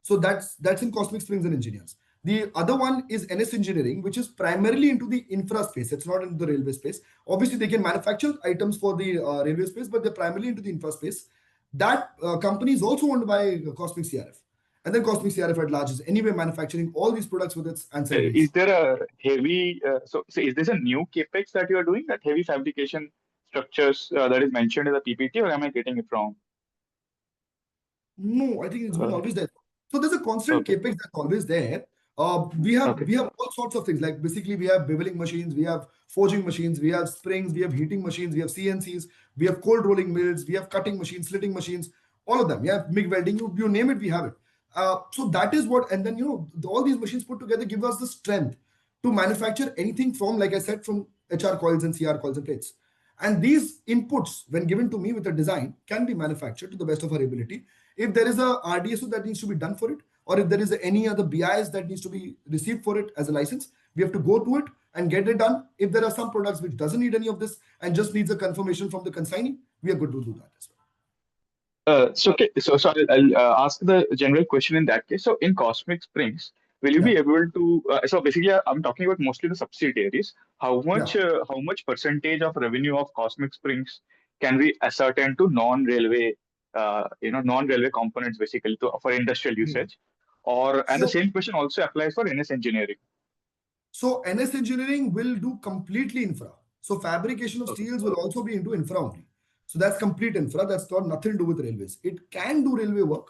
So that's in Cosmic Springs and Engineers. The other one is NS Engineering, which is primarily into the infra space. It's not into the railway space. Obviously, they can manufacture items for the railway space, but they're primarily into the infra space. That company is also owned by Cosmic CRF. And then Cosmic CRF at large is anyway manufacturing all these products with its ancillaries. Is there a heavy, so is this a new capex that you are doing, that heavy fabrication structures that is mentioned in the PPT, or am I getting it wrong? No, I think it's been always there. So there's a constant capex that's always there. We have all sorts of things, like basically we have beveling machines, we have forging machines, we have springs, we have heating machines, we have CNCs, we have cold rolling mills, we have cutting machines, slitting machines, all of them. We have MIG welding, you name it, we have it. So that is what, and then all these machines put together give us the strength to manufacture anything from, like I said, from HR coils and CR coils and plates. And these inputs, when given to me with a design, can be manufactured to the best of our ability. If there is a RDSO that needs to be done for it, or if there is any other BIS that needs to be received for it as a license, we have to go to it and get it done. If there are some products which doesn't need any of this and just needs a confirmation from the consignee, we are good to do that as well. So I'll ask the general question in that case. So in Cosmic Springs, will you be able to? So basically, I'm talking about mostly the subsidiaries. How much percentage of revenue of Cosmic Springs can we ascertain to non-railway, non-railway components, basically for industrial usage? And the same question also applies for NS Engineering. So NS Engineering will do completely infra. So fabrication of steels will also be into infra only. So that's complete infra. That's got nothing to do with railways. It can do railway work,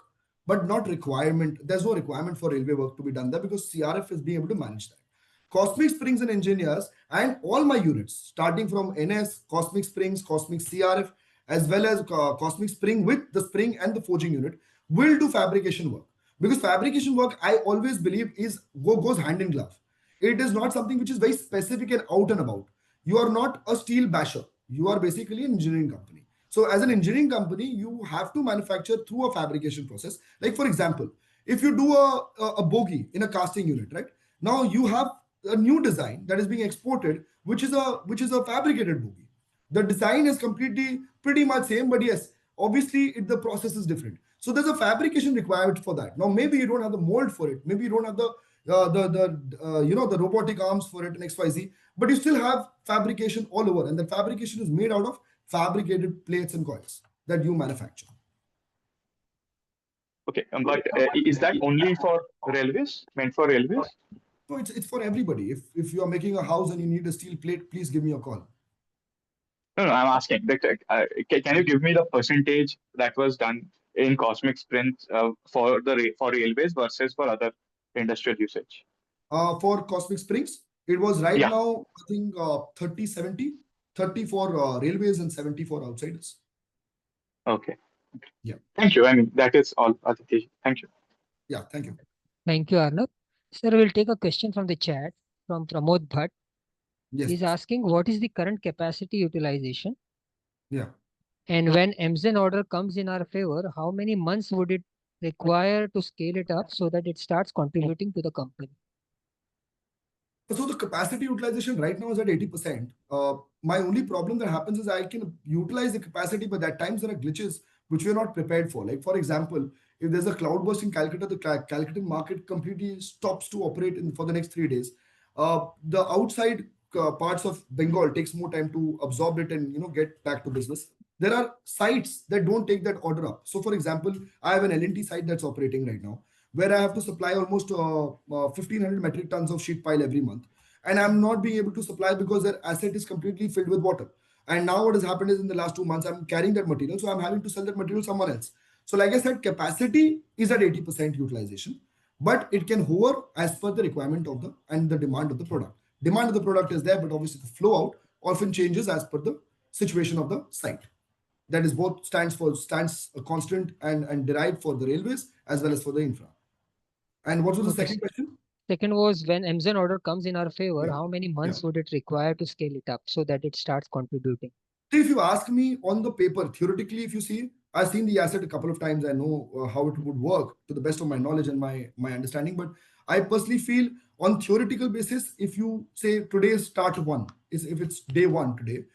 but not requirement. There's no requirement for railway work to be done there because CRF is being able to manage that. Cosmic Springs and Engineers and all my units, starting from NS, Cosmic Springs, Cosmic CRF, as well as Cosmic Spring with the spring and the forging unit, will do fabrication work. Because fabrication work, I always believe, goes hand in glove. It is not something which is very specific and out and about. You are not a steel basher. You are basically an engineering company. So as an engineering company, you have to manufacture through a fabrication process. Like for example, if you do a bogie in a casting unit, right? Now you have a new design that is being exported, which is a fabricated bogie. The design is completely pretty much same, but yes, obviously the process is different. So there's a fabrication required for that. Now maybe you don't have the mold for it, maybe you don't have the robotic arms for it and XYZ, but you still have fabrication all over, and the fabrication is made out of fabricated plates and coils that you manufacture. Okay, but is that only for railways? Meant for railways? No, it's for everybody. If you are making a house and you need a steel plate, please give me a call. No, I'm asking. Can you give me the percentage that was done in cosmic sprints for railways versus for other industrial usage? For Cosmic Springs, it was right Yeah. now, I think 30-70, 30 for railways and 70 for outsiders. Okay. Yeah. Thank you. I mean, that is all, Aditi. Thank you. Yeah, thank you. Thank you, Arnab. Sir, we'll take a question from the chat from Pramod Bhatt. Yes. He's asking, what is the current capacity utilization? Yeah. And when MZN order comes in our favor, how many months would it require to scale it up so that it starts contributing to the company? So the capacity utilization right now is at 80%. My only problem that happens is I can utilize the capacity, but at times there are glitches which we are not prepared for. Like for example, if there's a cloudburst in Calcutta, the Calcutta market completely stops to operate for the next 3 days. The outside parts of Bengal takes more time to absorb it and get back to business. There are sites that don't take that order up. So for example, I have an L&T site that's operating right now, where I have to supply almost 1,500 metric tons of sheet pile every month. And I'm not being able to supply because their asset is completely filled with water. And now what has happened is in the last 2 months, I'm carrying that material. So I'm having to sell that material to someone else. So like I said, capacity is at 80% utilization, but it can hover as per the requirement of the demand of the product. Demand of the product is there, but obviously the flow out often changes as per the situation of the site. That is both stands constant and derived for the railways as well as for the infra. And what was the second question? Second was, when MZN order comes in our favor, Yeah. how many months would it require to scale it up so that it starts contributing? If you ask me on the paper, theoretically, if you see, I've seen the asset a couple of times. I know how it would work to the best of my knowledge and my understanding. But I personally feel on theoretical basis, if you say today's start one, if it's day one today,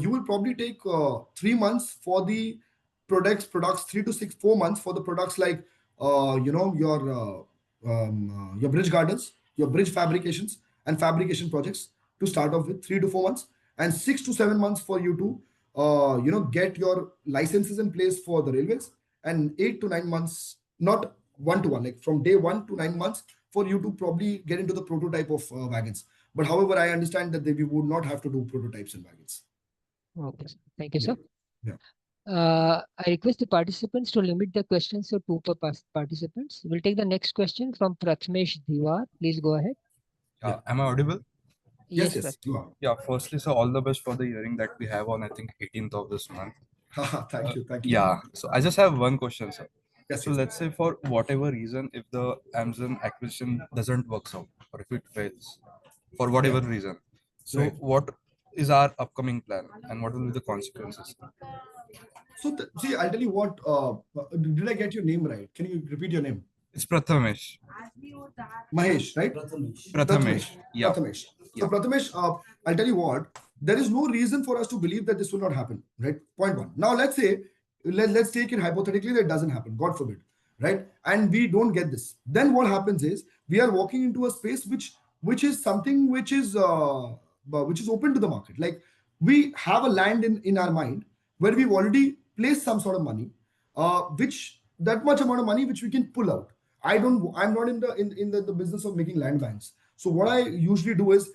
you will probably take 3 months for the products, 3 to 6, 4 months for the products like your bridge gardens, your bridge fabrications and fabrication projects to start off with 3 to 4 months, and 6 to 7 months for you to get your licenses in place for the railways, and 8 to 9 months, not 1 to 1, like from day 1 to 9 months for you to probably get into the prototype of wagons. But however, I understand that we would not have to do prototypes in wagons. Okay, sir. Thank you, sir. Yeah. I request the participants to limit their questions to 2 per participants. We'll take the next question from Prathamesh Diwar. Please go ahead. Am I audible? Yes, Prat- you are. Yeah, firstly, so all the best for the hearing that we have on, I think, 18th of this month. Thank you. Yeah, so I just have one question, sir. Yes, So yes. let's say for whatever reason, if the Amazon acquisition doesn't work out or if it fails for whatever reason, so Right. what is our upcoming plan and what will be the consequences? So see, I'll tell you what. Did I get your name right? Can you repeat your name? It's Prathamesh. Mahesh, right? Prathamesh. Yeah. Prathamesh. Yeah. So Prathamesh, I'll tell you what. There is no reason for us to believe that this will not happen, right? Point one. Now let's say, let's take it hypothetically that it doesn't happen. God forbid, right? And we don't get this. Then what happens is we are walking into a space which is something which is open to the market. Like we have a land in our mind where we've already placed some sort of money, which that much amount of money which we can pull out. I'm not in the business of making land banks. So what I usually do is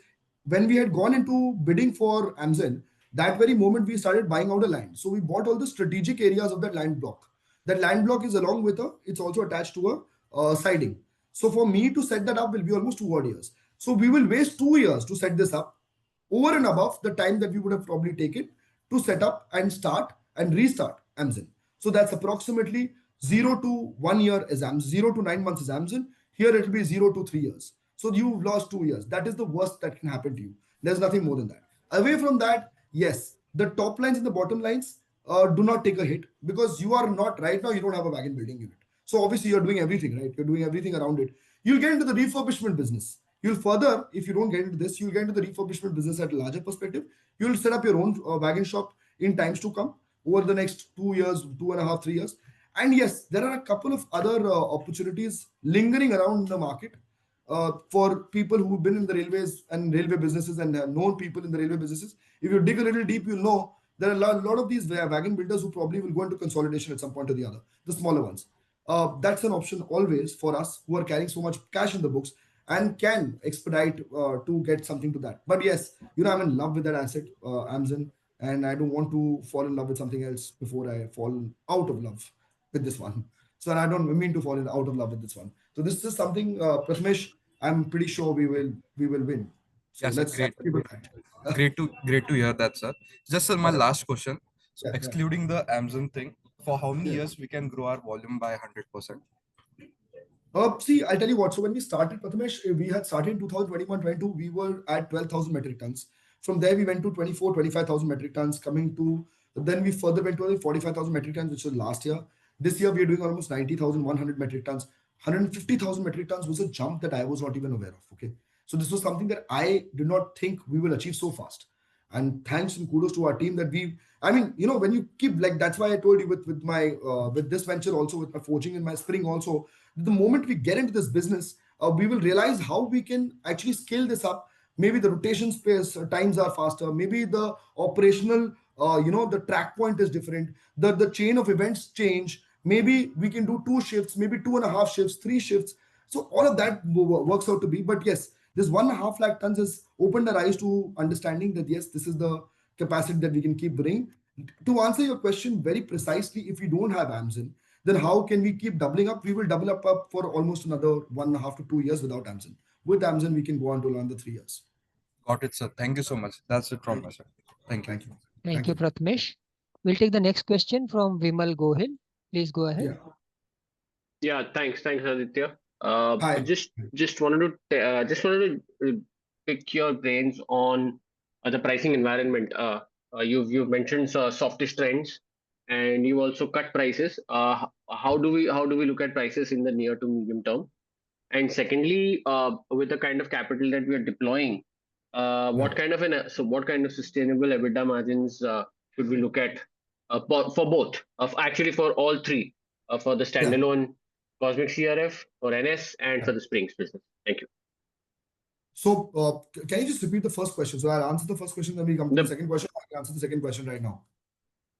when we had gone into bidding for Amazon, that very moment we started buying out a land. So we bought all the strategic areas of that land block. That land block is along with it's also attached to a siding. So for me to set that up will be almost 2 odd years. So we will waste 2 years to set this up over and above the time that we would have probably taken to set up and start and restart Amazon. So that's approximately 0 to 1 year is Amazon, 0 to 9 months is Amazon. Here it will be 0 to 3 years. So you've lost 2 years. That is the worst that can happen to you. There's nothing more than that. Away from that, yes, the top lines and the bottom lines do not take a hit because you are not right now, you don't have a wagon building unit. So obviously you're doing everything, right? You're doing everything around it. You'll get into the refurbishment business. You'll further, if you don't get into this, you'll get into the refurbishment business at a larger perspective. You'll set up your own wagon shop in times to come over the next 2 years, 2.5, 3 years. And yes, there are a couple of other opportunities lingering around in the market for people who've been in the railways and railway businesses and have known people in the railway businesses. If you dig a little deep, you'll know there are a lot of these wagon builders who probably will go into consolidation at some point or the other, the smaller ones. That's an option always for us who are carrying so much cash in the books and can expedite to get something to that. But yes, I'm in love with that asset, Amazon, and I don't want to fall in love with something else before I fall out of love with this one. So I don't mean to fall out of love with this one. So this is something, Prathamesh, I'm pretty sure we will win. So Yes, sir, let's great. keep it right. Great to hear that, sir. Just my last question. So Yeah, yeah. excluding the Amazon thing, for how many Yeah. years we can grow our volume by 100%? See, I'll tell you what. So when we started, Prathamesh, we had started in 2021-22. We were at 12,000 metric tons. From there, we went to 25,000 metric tons. Then we further went to 45,000 metric tons, which was last year. This year, we are doing almost 90,100 metric tons. 150,000 metric tons was a jump that I was not even aware of. Okay, so this was something that I did not think we will achieve so fast. And thanks and kudos to our team that when you keep, like, that's why I told you with my with this venture also, with my forging and my spring also, the moment we get into this business, we will realize how we can actually scale this up. Maybe the rotation space times are faster. Maybe the operational, the track point is different. The chain of events change. Maybe we can do 2 shifts, maybe 2.5 shifts, 3 shifts. So all of that works out to be. But yes, this 1.5 lakh tons has opened our eyes to understanding that yes, this is the capacity that we can keep bringing. To answer your question very precisely, if we don't have Amazon, then how can we keep doubling up? We will double up for almost another 1.5 to 2 years without Amazon. With Amazon, we can go on to another 3 years. Got it, sir. Thank you so much. That's it from my side. Thank you. Thank you. Thank you, Prathamesh. We'll take the next question from Vimal Gohil. Please go ahead. Yeah. Yeah, thanks, Aditya. Hi. Just wanted to pick your brains on the pricing environment. You've mentioned softish trends, and you also cut prices. How do we look at prices in the near to medium term? And secondly, with the kind of capital that we are deploying, what kind of sustainable EBITDA margins should we look at for both? Actually, for all three, for the standalone Cosmic CRF, for NS, and for the Springs business. Thank you. So can you just repeat the first question? So I'll answer the first question, then we come to the second question. I'll answer the second question right now.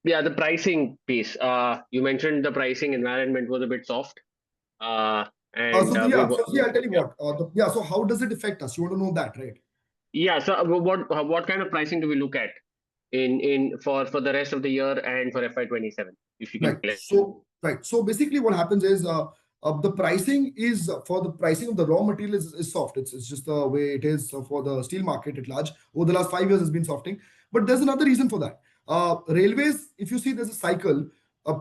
Yeah, the pricing piece. You mentioned the pricing environment was a bit soft. I'll tell you what. So how does it affect us? You want to know that, right? Yeah. So what kind of pricing do we look at for the rest of the year and for FY27? If you can. Right. So basically, what happens is the pricing is for the pricing of the raw material is soft. It's just the way it is for the steel market at large. Over the last 5 years, has been softening. But there's another reason for that. Railways, if you see, there's a cycle.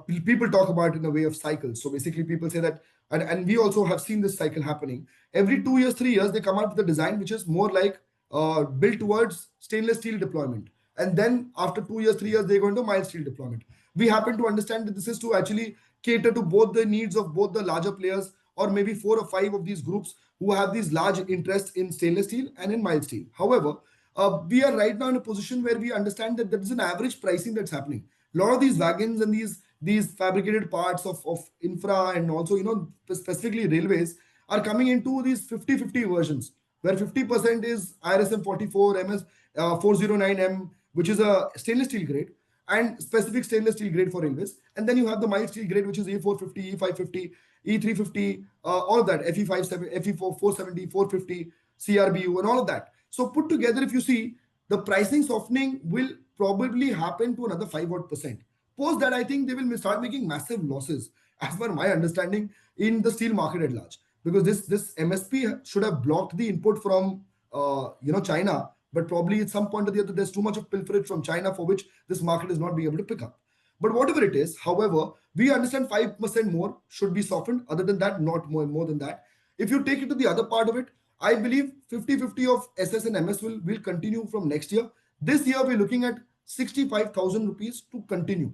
People talk about it in a way of cycles. So basically, people say that, and we also have seen this cycle happening. Every 2 years, 3 years, they come out with a design which is more like built towards stainless steel deployment. And then after 2 years, 3 years, they go into mild steel deployment. We happen to understand that this is to actually cater to both the needs of both the larger players, or maybe 4 or 5 of these groups who have these large interests in stainless steel and in mild steel. However, we are right now in a position where we understand that there is an average pricing that's happening. A lot of these wagons and these fabricated parts of infra, and also specifically railways, are coming into these 50-50 versions, where 50% is IRSM 44 MS 409M, which is a stainless steel grade, and specific stainless steel grade for railways. And then you have the mild steel grade, which is E450, E550, E350, all of that, FE57, FE4, 470, 450, CRBU, and all of that. So put together, if you see, the pricing softening will probably happen to another 5% odd. Post that, I think they will start making massive losses, as per my understanding, in the steel market at large. Because this MSP should have blocked the input from China, but probably at some point or the other, there's too much of pilferage from China for which this market is not being able to pick up. But whatever it is, however, we understand 5% more should be softened. Other than that, not more than that. If you take it to the other part of it, I believe 50-50 of SS and MS will continue from next year. This year, we're looking at 65,000 rupees to continue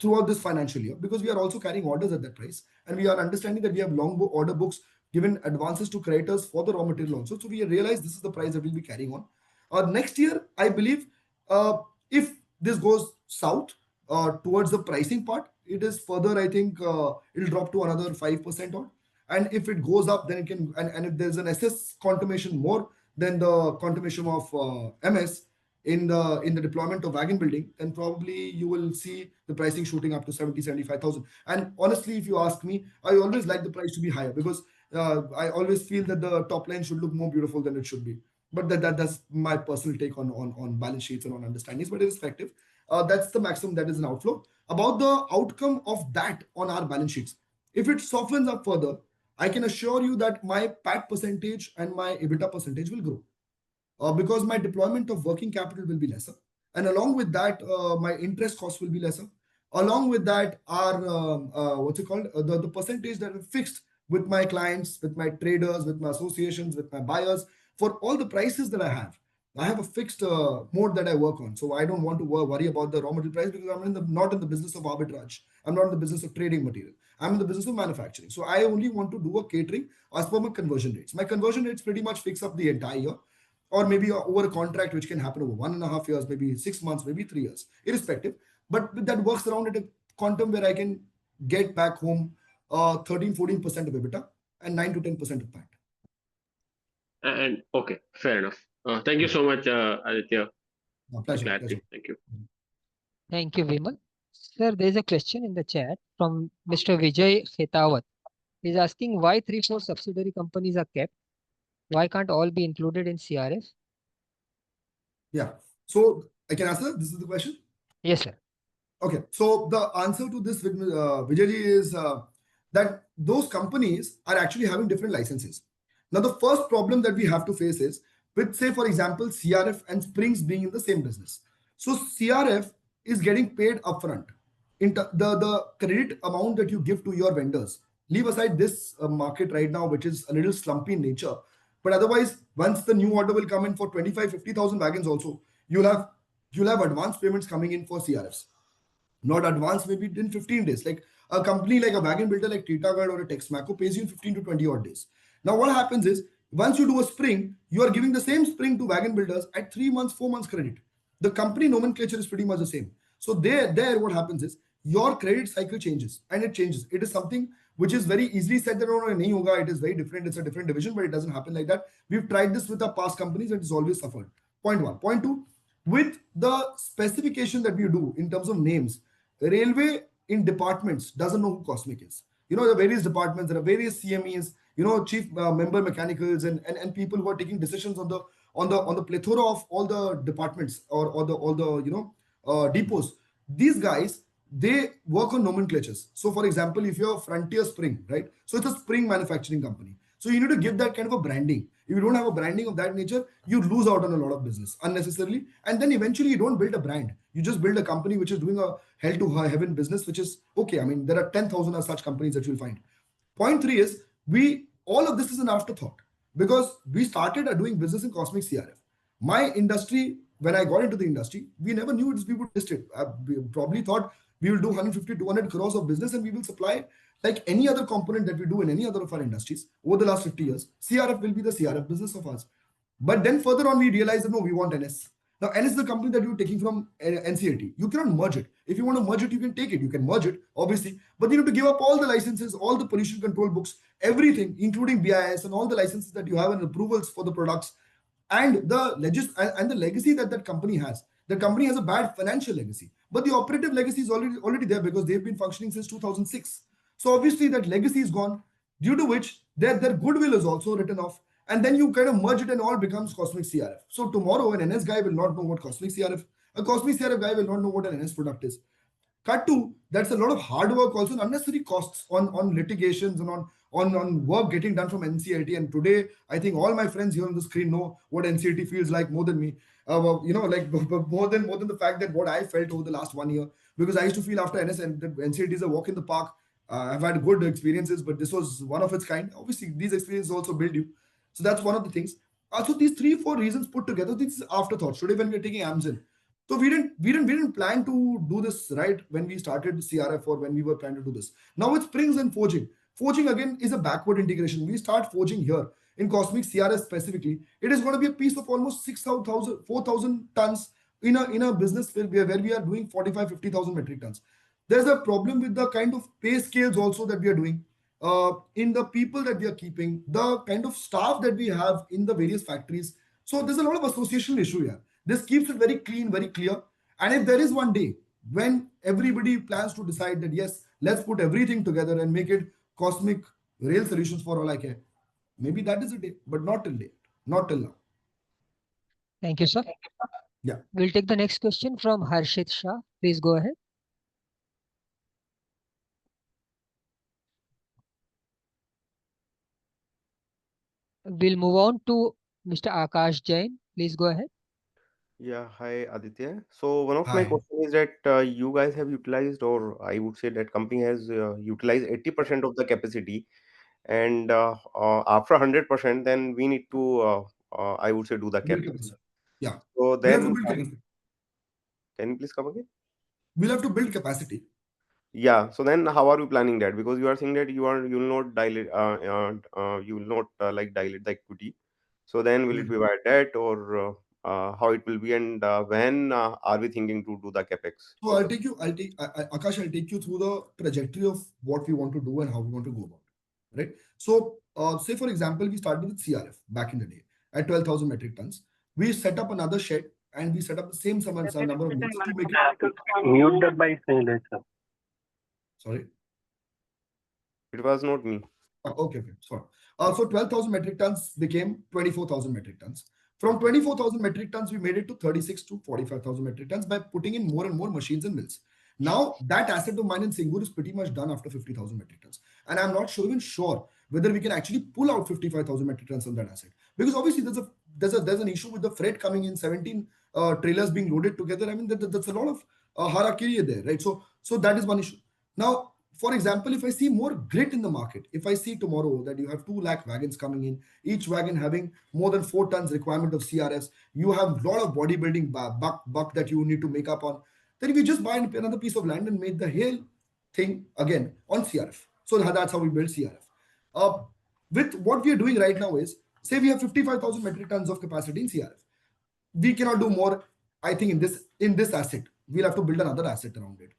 throughout this financial year, because we are also carrying orders at that price, and we are understanding that we have long order books given advances to creditors for the raw material also. So we realize this is the price that we'll be carrying on. Next year, I believe, if this goes south towards the pricing part, it is further, I think, it'll drop to another 5% odd. And if it goes up, then it can, and if there's an SS contribution more than the contribution of MS in the deployment of wagon building, then probably you will see the pricing shooting up to 70,000-75,000. And honestly, if you ask me, I always like the price to be higher, because I always feel that the top line should look more beautiful than it should be. But that's my personal take on balance sheets and on understandings. But irrespective, that's the maximum that is an outflow. About the outcome of that on our balance sheets, if it softens up further, I can assure you that my PAT percentage and my EBITDA percentage will grow, because my deployment of working capital will be lesser. And along with that, my interest cost will be lesser. Along with that, our, the percentage that is fixed with my clients, with my traders, with my associations, with my buyers, for all the prices that I have a fixed mode that I work on. So I don't want to worry about the raw material price, because I'm not in the business of arbitrage. I'm not in the business of trading material. I'm in the business of manufacturing. So I only want to do a catering as per my conversion rates. My conversion rates pretty much fix up the entire year, or maybe over a contract which can happen over 1.5 years, maybe 6 months, maybe 3 years, irrespective. But that works around at a quantum where I can get back home 13-14% of EBITDA and 9-10% of PAT. And okay, fair enough. Thank you so much, Aditya. Pleasure. Thank you. Thank you, Vimal. Sir, there is a question in the chat from Mr. Vijay Khetawat. He's asking why 3-4 subsidiary companies are kept. Why can't all be included in CRF? Yeah. So I can answer. This is the question. Yes, sir. Okay. So the answer to this, Vijayji, is that those companies are actually having different licenses. Now, the first problem that we have to face is with, say, for example, CRF and Springs being in the same business. So CRF is getting paid upfront. The credit amount that you give to your vendors, leave aside this market right now, which is a little slumpy in nature. But otherwise, once the new order will come in for 25,000-50,000 wagons also, you'll have advance payments coming in for CRFs. Not advance, maybe in 15 days. Like a company like a wagon builder like Titagarh or a Texmaco pays you in 15 to 20 odd days. Now what happens is, once you do a spring, you are giving the same spring to wagon builders at 3 months, 4 months credit. The company nomenclature is pretty much the same. So there what happens is, your credit cycle changes, and it changes. It is something which is very easily said that no, nahi hoga, it is very different, it's a different division, but it doesn't happen like that. We've tried this with our past companies and it's always suffered. Point one. Point two, with the specification that we do in terms of names, railway in departments doesn't know who Cosmic is. You know, the various departments, there are various CMEs, you know, chief member mechanicals and people who are taking decisions on the plethora of all the departments or all the depots. These guys, they work on nomenclatures. So for example, if you're Frontier Spring, right? So it's a spring manufacturing company. So you need to give that kind of a branding. If you don't have a branding of that nature, you lose out on a lot of business unnecessarily. And then eventually you don't build a brand. You just build a company which is doing a hell to heaven business, which is okay. I mean, there are 10,000 of such companies that you'll find. Point three is, all of this is an afterthought, because we started doing business in Cosmic CRF. My industry, when I got into the industry, we never knew we would list it. We probably thought we will do 150, 200 crores of business and we will supply like any other component that we do in any other of our industries. Over the last 50 years, CRF will be the CRF business of ours. But then further on, we realized that no, we want NS. Now, NS is the company that you're taking from NCLT. You cannot merge it. If you want to merge it, you can take it. You can merge it, obviously. But you need to give up all the licenses, all the pollution control books, everything, including BIS and all the licenses that you have and approvals for the products, and the legacy that company has. The company has a bad financial legacy, but the operative legacy is already there because they've been functioning since 2006. So obviously that legacy is gone, due to which their goodwill is also written off. And then you kind of merge it and all becomes Cosmic CRF. So tomorrow an NS guy will not know what Cosmic CRF, a Cosmic CRF guy will not know what an NS product is. Cut to, that's a lot of hard work also, and unnecessary costs on litigations and on work getting done from NCLT. And today, I think all my friends here on the screen know what NCLT feels like more than me. Like more than the fact that what I felt over the last 1 year, because I used to feel after NS and that NCLT is a walk in the park. I've had good experiences, but this was one of its kind. Obviously, these experiences also build you. So that's one of the things. So these 3-4 reasons put together, this is afterthoughts. Today, when we're taking Amazon, so we didn't plan to do this right when we started CRF or when we were trying to do this. Now with springs and forging, Forging again is a backward integration. We start forging here in Cosmic CRS specifically. It is going to be a piece of almost 4,000 tons in a business where we are doing 50,000 metric tons. There's a problem with the kind of pay scales also that we are doing, in the people that we are keeping, the kind of staff that we have in the various factories. So there's a lot of association issue here. This keeps it very clean, very clear. And if there is one day when everybody plans to decide that, yes, let's put everything together and make it Cosmic Rail Solutions for all I care, maybe that is a day, but not till date, not till now. Thank you, sir. Yeah. We'll take the next question from Harshit Shah. Please go ahead. We'll move on to Mr. Akash Jain. Please go ahead. Yeah, hi Aditya. So one of my Hi. question is that you guys have utilized, or I would say that company has utilized 80% of the capacity, and after 100%, then we need to, I would say, do the Build capex. capacity. Yeah. So We have to then, build capacity. can you please come again? We'll have to build capacity. Yeah. So then, how are you planning that? Because you are saying that you will not dilute, you will not like dilute the equity. So then, will it be by debt, or how it will be, and when are we thinking to do the capex So for I'll the? take you, Akash, I'll take you through the trajectory of what we want to do and how we want to go about it. Right. So, say for example, we started with CRF back in the day at 12,000 metric tons. We set up another shed and we set up the same number of mills to make it. Mute the by saying that, sir. Sorry. It was not me. Okay. Sorry. So 12,000 metric tons became 24,000 metric tons. From 24,000 metric tons, we made it to 36 to 45,000 metric tons by putting in more and more machines and mills. Now that asset of mine in Singur is pretty much done after 50,000 metric tons. And I'm not even sure whether we can actually pull out 55,000 metric tons on that asset. Because obviously there's an issue with the freight coming in, 17 trailers being loaded together. I mean, that's a lot of harakiri there, right? So that is one issue. Now, for example, if I see more grit in the market, if I see tomorrow that you have 2 lakh wagons coming in, each wagon having more than 4 tons requirement of CRS, you have a lot of bodybuilding buck that you need to make up on, then if you just buy another piece of land and make the whole thing again on CRF. So that's how we build CRF. With what we are doing right now is, say we have 55,000 metric tons of capacity in CRF. We cannot do more, I think, in this asset. We'll have to build another asset around it.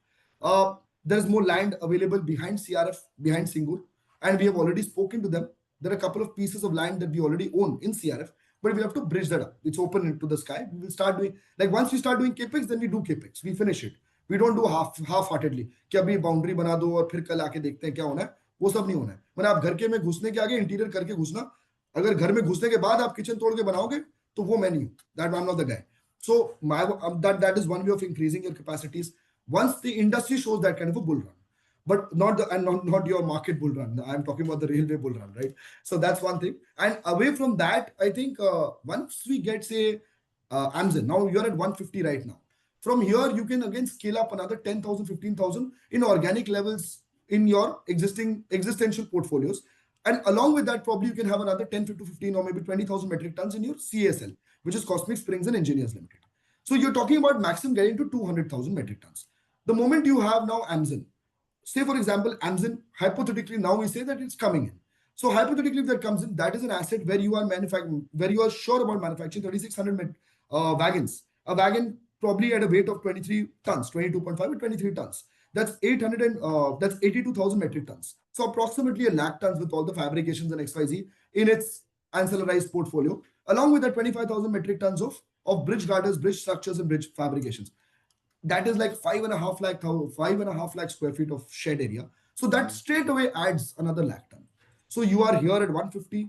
There's more land available behind CRF, behind Singur, and we have already spoken to them. There are a couple of pieces of land that we already own in CRF, but we have to bridge that up. It's open into the sky. We will start doing, like once we start doing capex, then we do capex. We finish it. We don't do half-heartedly. कि अभी boundary बना दो और फिर कल आके देखते हैं क्या होना है. वो सब नहीं होना है. मैंने आप घर के में घुसने के आगे इंटीरियर करके घुसना. अगर घर में घुसने के बाद आप किचन तोड़ के बनाओगे तो वो मैं नहीं हूँ. That I'm not the guy. So that is one way of increasing your capacities. Once the industry shows that kind of a bull run, but not your market bull run. I'm talking about the railway bull run, right? So that's one thing. And away from that, I think once we get, say, Amazon, now you're at 150 right now. From here, you can again scale up another 10,000, 15,000 in organic levels in your existential portfolios. And along with that, probably you can have another 10 to 15 or maybe 20,000 metric tons in your CSL, which is Cosmic Springs and Engineers Limited. So you're talking about maximum getting to 200,000 metric tons. The moment you have now Amazon, say for example, Amazon, hypothetically, now we say that it's coming in. So hypothetically, if that comes in, that is an asset where you are sure about manufacturing 3,600 wagons. A wagon probably at a weight of 23 tons, 22.5 or 23 tons. That's 82,000 metric tons. So approximately a lakh tons with all the fabrications and XYZ in its ancillarized portfolio, along with that 25,000 metric tons of bridge girders, bridge structures, and bridge fabrications. That is like 5.5 lakh square feet of shed area. So that straight away adds another lakh ton. So you are here at 150.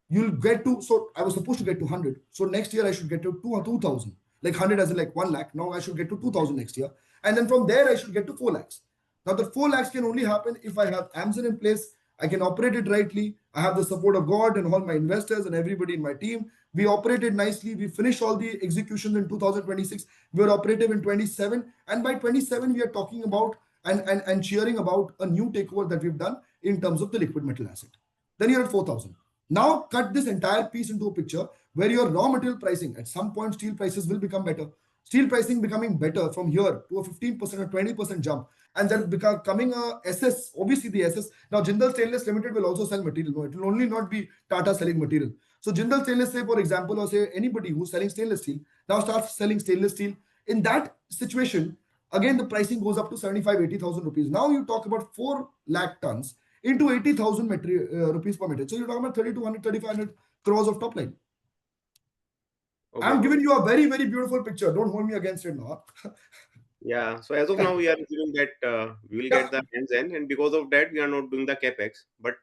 You'll get to, so I was supposed to get to 100. So next year I should get to 2,000. Like 100 as in like 1 lakh. Now I should get to 2,000 next year. And then from there I should get to 4 lakhs. Now the 4 lakhs can only happen if I have Amazon in place. I can operate it rightly. I have the support of God and all my investors and everybody in my team. We operated nicely. We finished all the executions in 2026. We are operative in 27. And by 27, we are talking about and cheering about a new takeover that we've done in terms of the liquid metal asset. Then you're at 4,000. Now cut this entire piece into a picture where your raw material pricing, at some point steel prices will become better. steel pricing becoming better from here to a 15% or 20% jump, and then becoming a SS, obviously the SS. Now Jindal Stainless Limited will also sell material. No, it will only not be Tata selling material. So Jindal Stainless, say for example, or say anybody who's selling stainless steel now starts selling stainless steel. In that situation, again the pricing goes up to 75-80,000 rupees. Now you talk about 4 lakh tons into 80,000 rupees per metric. So you're talking about 3,200-3,500 crores of top line. Okay. I'm giving you a very, very beautiful picture. Don't hold me against it now. Yeah. So as of now, we are assuming that we will get the hands in, and because of that, we are not doing the capex. But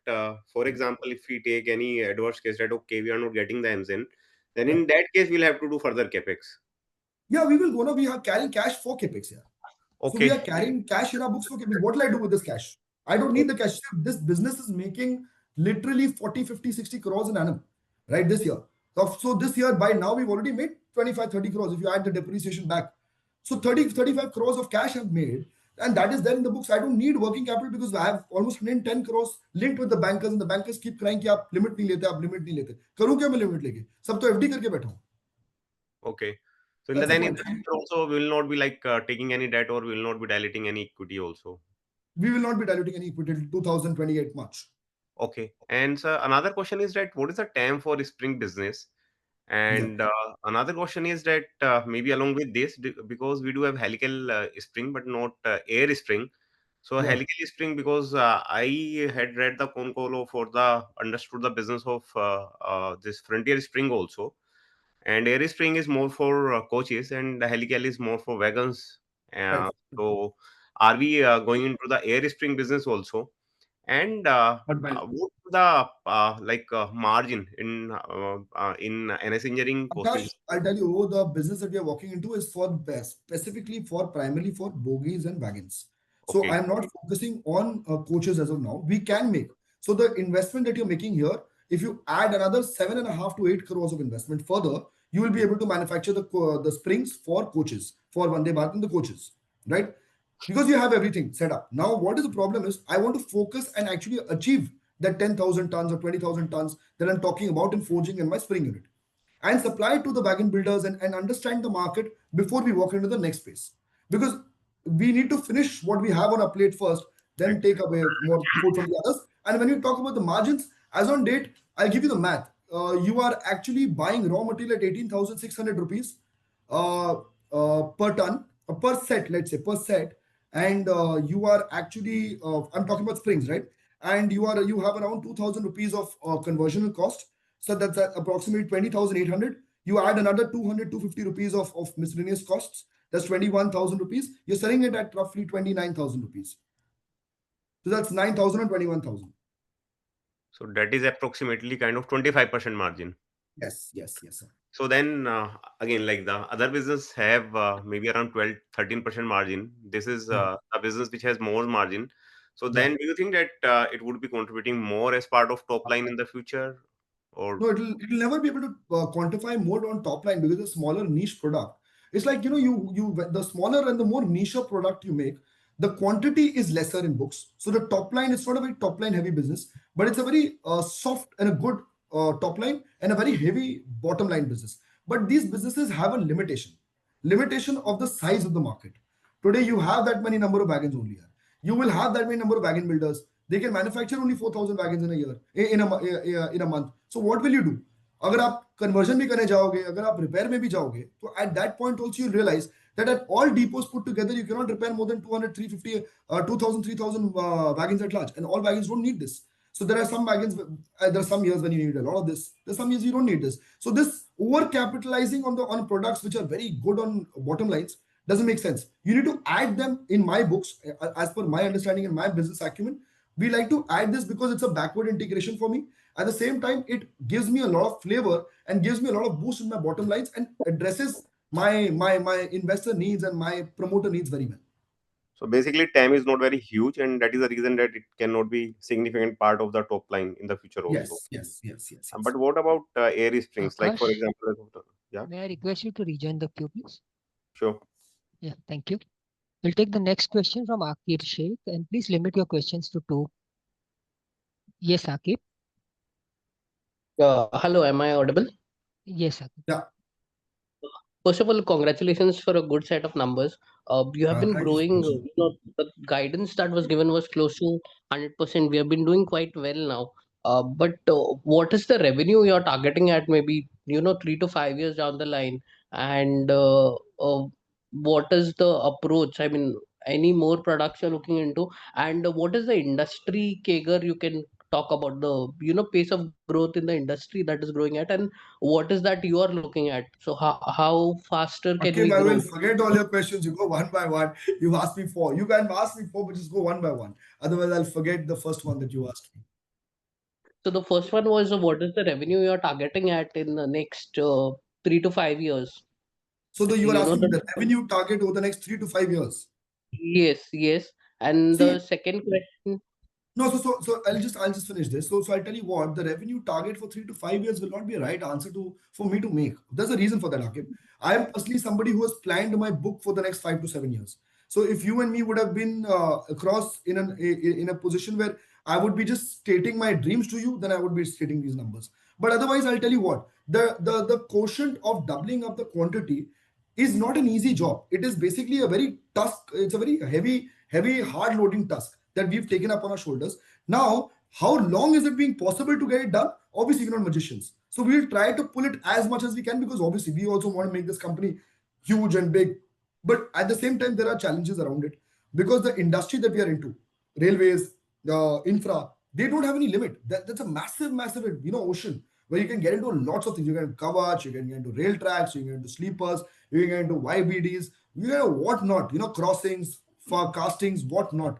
for example, if we take any adverse case that okay, we are not getting the hands in, then in that case, we'll have to do further capex. Yeah, we will go now. We are carrying cash for capex here. So we Okay. are carrying cash in our books for capex. What will I do with this cash? I don't need the cash. This business is making literally 40, 50, 60 crores an annum, right? This year. So this year, by now, we've already made 25, 30 crores if you add the depreciation back. So 30, 35 crores of cash I've made, and that is there in the books. I don't need working capital because I have almost 110 crores linked with the bankers, and the bankers keep crying कि आप limit नहीं लेते, आप limit नहीं लेते. करूँ क्या मैं limit लेके? सब तो FD करके बैठा हूँ. Okay. So in That's the then in point. the future also, we will not be like taking any debt, or we will not be diluting any equity also. We will not be diluting any equity till 2028 March. Okay. And so another question is that what is the TAM for spring business? And another question is that maybe along with this, because we do have helical spring, but not air spring. So Yeah. helical spring, because I had read the con call for the understood the business of this frontier spring also, and air spring is more for coaches, and the helical is more for wagons. Right. So are we going into the air spring business also? And what the margin in NS engineering costing? Akash, I'll tell you, the business that we are walking into is for specifically for primarily for bogies and wagons. So Okay. I'm not focusing on coaches as of now. We can make. So the investment that you're making here, if you add another 7.5 to 8 crores of investment further, you will be able to manufacture the springs for coaches, for Vande Bharat and the coaches, right? Because you have everything set up. Now, what is the problem is I want to focus and actually achieve that 10,000 tons or 20,000 tons that I'm talking about in forging and my spring unit, and supply it to the wagon builders and understand the market before we walk into the next phase. Because we need to finish what we have on our plate first, then take away more food from the others. And when you talk about the margins, as on date, I'll give you the math. You are actually buying raw material at 18,600 rupees uh, per ton, per set, let's say, per set. And you are actually, I'm talking about springs, right? And you have around 2,000 rupees of conversion cost. So that's approximately 20,800. You add another 200, 250 rupees of miscellaneous costs. That's 21,000 rupees. You're selling it at roughly 29,000 rupees. So that's 9,000 and 21,000. So that is approximately kind of 25% margin. Yes, yes, yes, sir. So then again, like the other business have maybe around 12-13% margin. This is a business which has more margin. So then do you think that it would be contributing more as part of top line in the future? Or No, it'll never be able to quantify more on top line because it's a smaller niche product. It's like, you the smaller and the more niche a product you make, the quantity is lesser in books. So the top line is not a very top line heavy business, but it's a very soft and a good top line and a very heavy bottom line business. But these businesses have a limitation of the size of the market. Today you have that many number of wagons only here. You will have that many number of wagon builders. They can manufacture only 4,000 wagons in a year, in a month. So what will you do? अगर आप conversion भी करने जाओगे, अगर आप repair में भी जाओगे, तो at that point also you realize that at all depots put together, you cannot repair more than 200, 350, 2,000, 3,000 wagons at large, and all wagons don't need this. So there are some wagons, there are some years when you need a lot of this. There's some years you don't need this. So this over capitalizing on products which are very good on bottom lines doesn't make sense. You need to add them in my books, as per my understanding and my business acumen. We like to add this because it's a backward integration for me. At the same time, it gives me a lot of flavor and gives me a lot of boost in my bottom lines and addresses my investor needs and my promoter needs very well. so basically, TAM is not very huge, and that is the reason that it cannot be significant part of the top line in the future also. Yes. But what about air springs? Like for Akash, example, yeah, may I request you to rejoin the queue, please? sure. Yeah, thank you. We'll take the next question from Akib Sheikh, and please limit your questions to 2. Yes, Akib. Hello, am I audible? Yes, Akib. Yeah. First of all, congratulations for a good set of numbers. You have been Thank you so growing. much. The guidance that was given was close to 100%. We have been doing quite well now. But what is the revenue you're targeting at maybe 3 to 5 years down the line? And what is the approach? I mean, any more products you're looking into? And what is the industry CAGR you can talk about the pace of growth in the industry that is growing at, and what is that you are looking at? So how faster can we Akib, I will grow? forget all your questions. You go one by one. You asked me four. You can ask me four, but just go one by one. Otherwise, I'll forget the first one that you asked me. So the first one was what is the revenue you're targeting at in the next 3 to 5 years? So you are You know asking the the revenue target over the next 3 to 5 years. yes. And See, the second question, no, so I'll just finish this. So I'll tell you what, the revenue target for 3 to 5 years will not be a right answer for me to make. There's a reason for that, Akib. I am personally somebody who has planned my book for the next 5 to 7 years. So if you and me would have been across in a position where I would be just stating my dreams to you, then I would be stating these numbers. But otherwise, I'll tell you what, the quotient of doubling up the quantity is not an easy job. It is basically a very task. It's a very heavy, hard loading task that we've taken up on our shoulders. Now, how long is it being possible to get it done? Obviously, we're not magicians. So we'll try to pull it as much as we can, because obviously we also want to make this company huge and big. But at the same time, there are challenges around it, because the industry that we are into, railways, infra, they don't have any limit. That's a massive, ocean where you can get into lots of things. You can get into Kavach, you can get into rail tracks, you can get into sleepers, you can get into YBDs, you know whatnot, crossings, for castings, whatnot.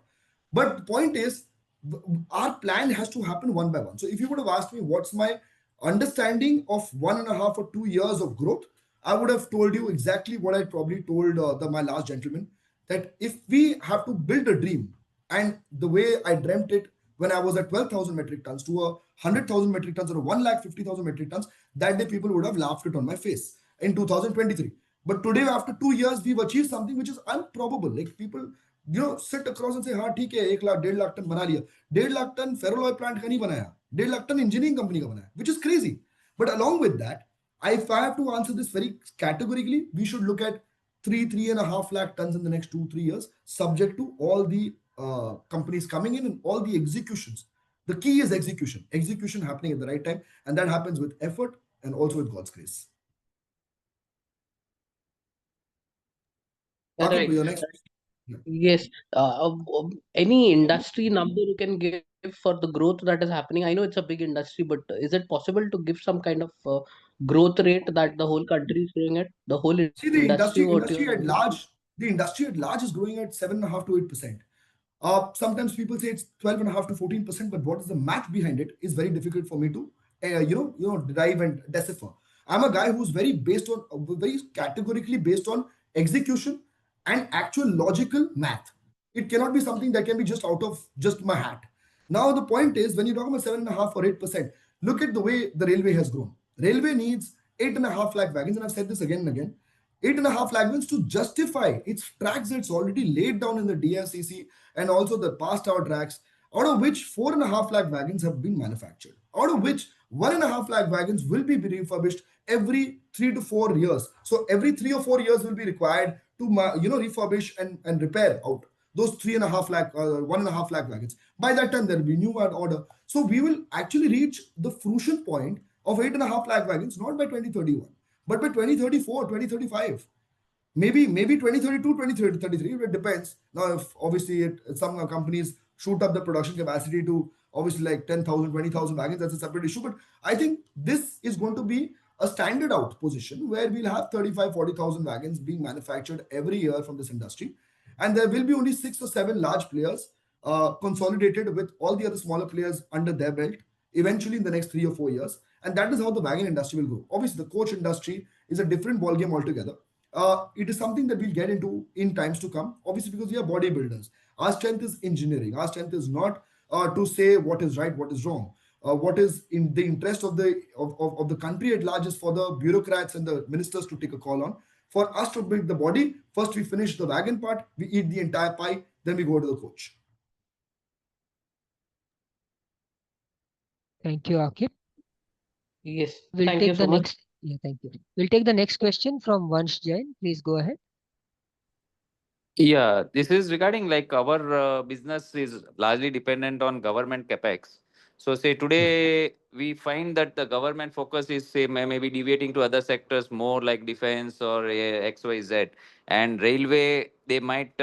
But the point is, our plan has to happen one by one. So if you would have asked me what's my understanding of 1.5 or 2 years of growth, I would have told you exactly what I probably told my last gentleman, that if we have to build a dream, and the way I dreamt it when I was at 12,000 metric tons to 100,000 metric tons or 150,000 metric tons, that day people would have laughed it on my face in 2023. But today, after 2 years, we've achieved something which is improbable. Like people, sit across and say, हाँ ठीक है 1 lakh 1.5 lakh ton बना लिया. 1.5 lakh ton ferroalloy plant का नहीं बनाया, 1.5 lakh ton engineering company का बनाया, which is crazy. But along with that, if I have to answer this very categorically, we should look at 3.5 lakh tons in the next 2-3 years, subject to all the companies coming in and all the executions. The key is execution happening at the right time, and that happens with effort and also with God's grace. Akib, right? your next. Yes. Any industry number you can give for the growth that is happening? I know it's a big industry, but is it possible to give some kind of growth rate that the whole country is growing at? The whole See, the industry, what industry you're at large, is growing at 7.5 to 8%. Sometimes people say it's 12.5 to 14%, but what is the math behind it is very difficult for me to, derive and decipher. I'm a guy who's very categorically based on execution and actual logical math. It cannot be something that can be just out of just my hat. Now, the point is, when you talk about 7.5 or 8%, look at the way the railway has grown. Railway needs 8.5 lakh wagons, and I've said this again and again. 8.5 lakh wagons to justify its tracks that's already laid down in the DFCC and also the past out tracks, out of which 4.5 lakh wagons have been manufactured, out of which 1.5 lakh wagons will be refurbished every 3 to 4 years. So every 3 or 4 years will be required to refurbish and repair out those 3.5 lakh 1.5 lakh wagons. By that time, there will be new order. So we will actually reach the fruition point of 8.5 lakh wagons not by 2031, but by 2034, 2035. Maybe 2032, 2033. It depends. Now, if obviously some companies shoot up the production capacity to obviously like 10,000, 20,000 wagons, that's a separate issue. But I think this is going to be a standard out position where we'll have 35, 40,000 wagons being manufactured every year from this industry. And there will be only 6 or 7 large players consolidated with all the other smaller players under their belt eventually in the next 3 or 4 years. And that is how the wagon industry will grow. Obviously, the coach industry is a different ballgame altogether. It is something that we'll get into in times to come, obviously, because we are bodybuilders. Our strength is engineering. Our strength is not to say what is right, what is wrong. What is in the interest of the country at large is for the bureaucrats and the ministers to take a call on. For us to build the body, first we finish the wagon part, we eat the entire pie, then we go to the coach. Thank you, Akib. Yes, We'll thank take you the so much. next. Yeah, thank you. We'll take the next question from Vansh Jain. Please go ahead. Yeah, this is regarding like our business is largely dependent on government capex. So say today we find that the government focus is say maybe deviating to other sectors more like defense or XYZ, and railway they might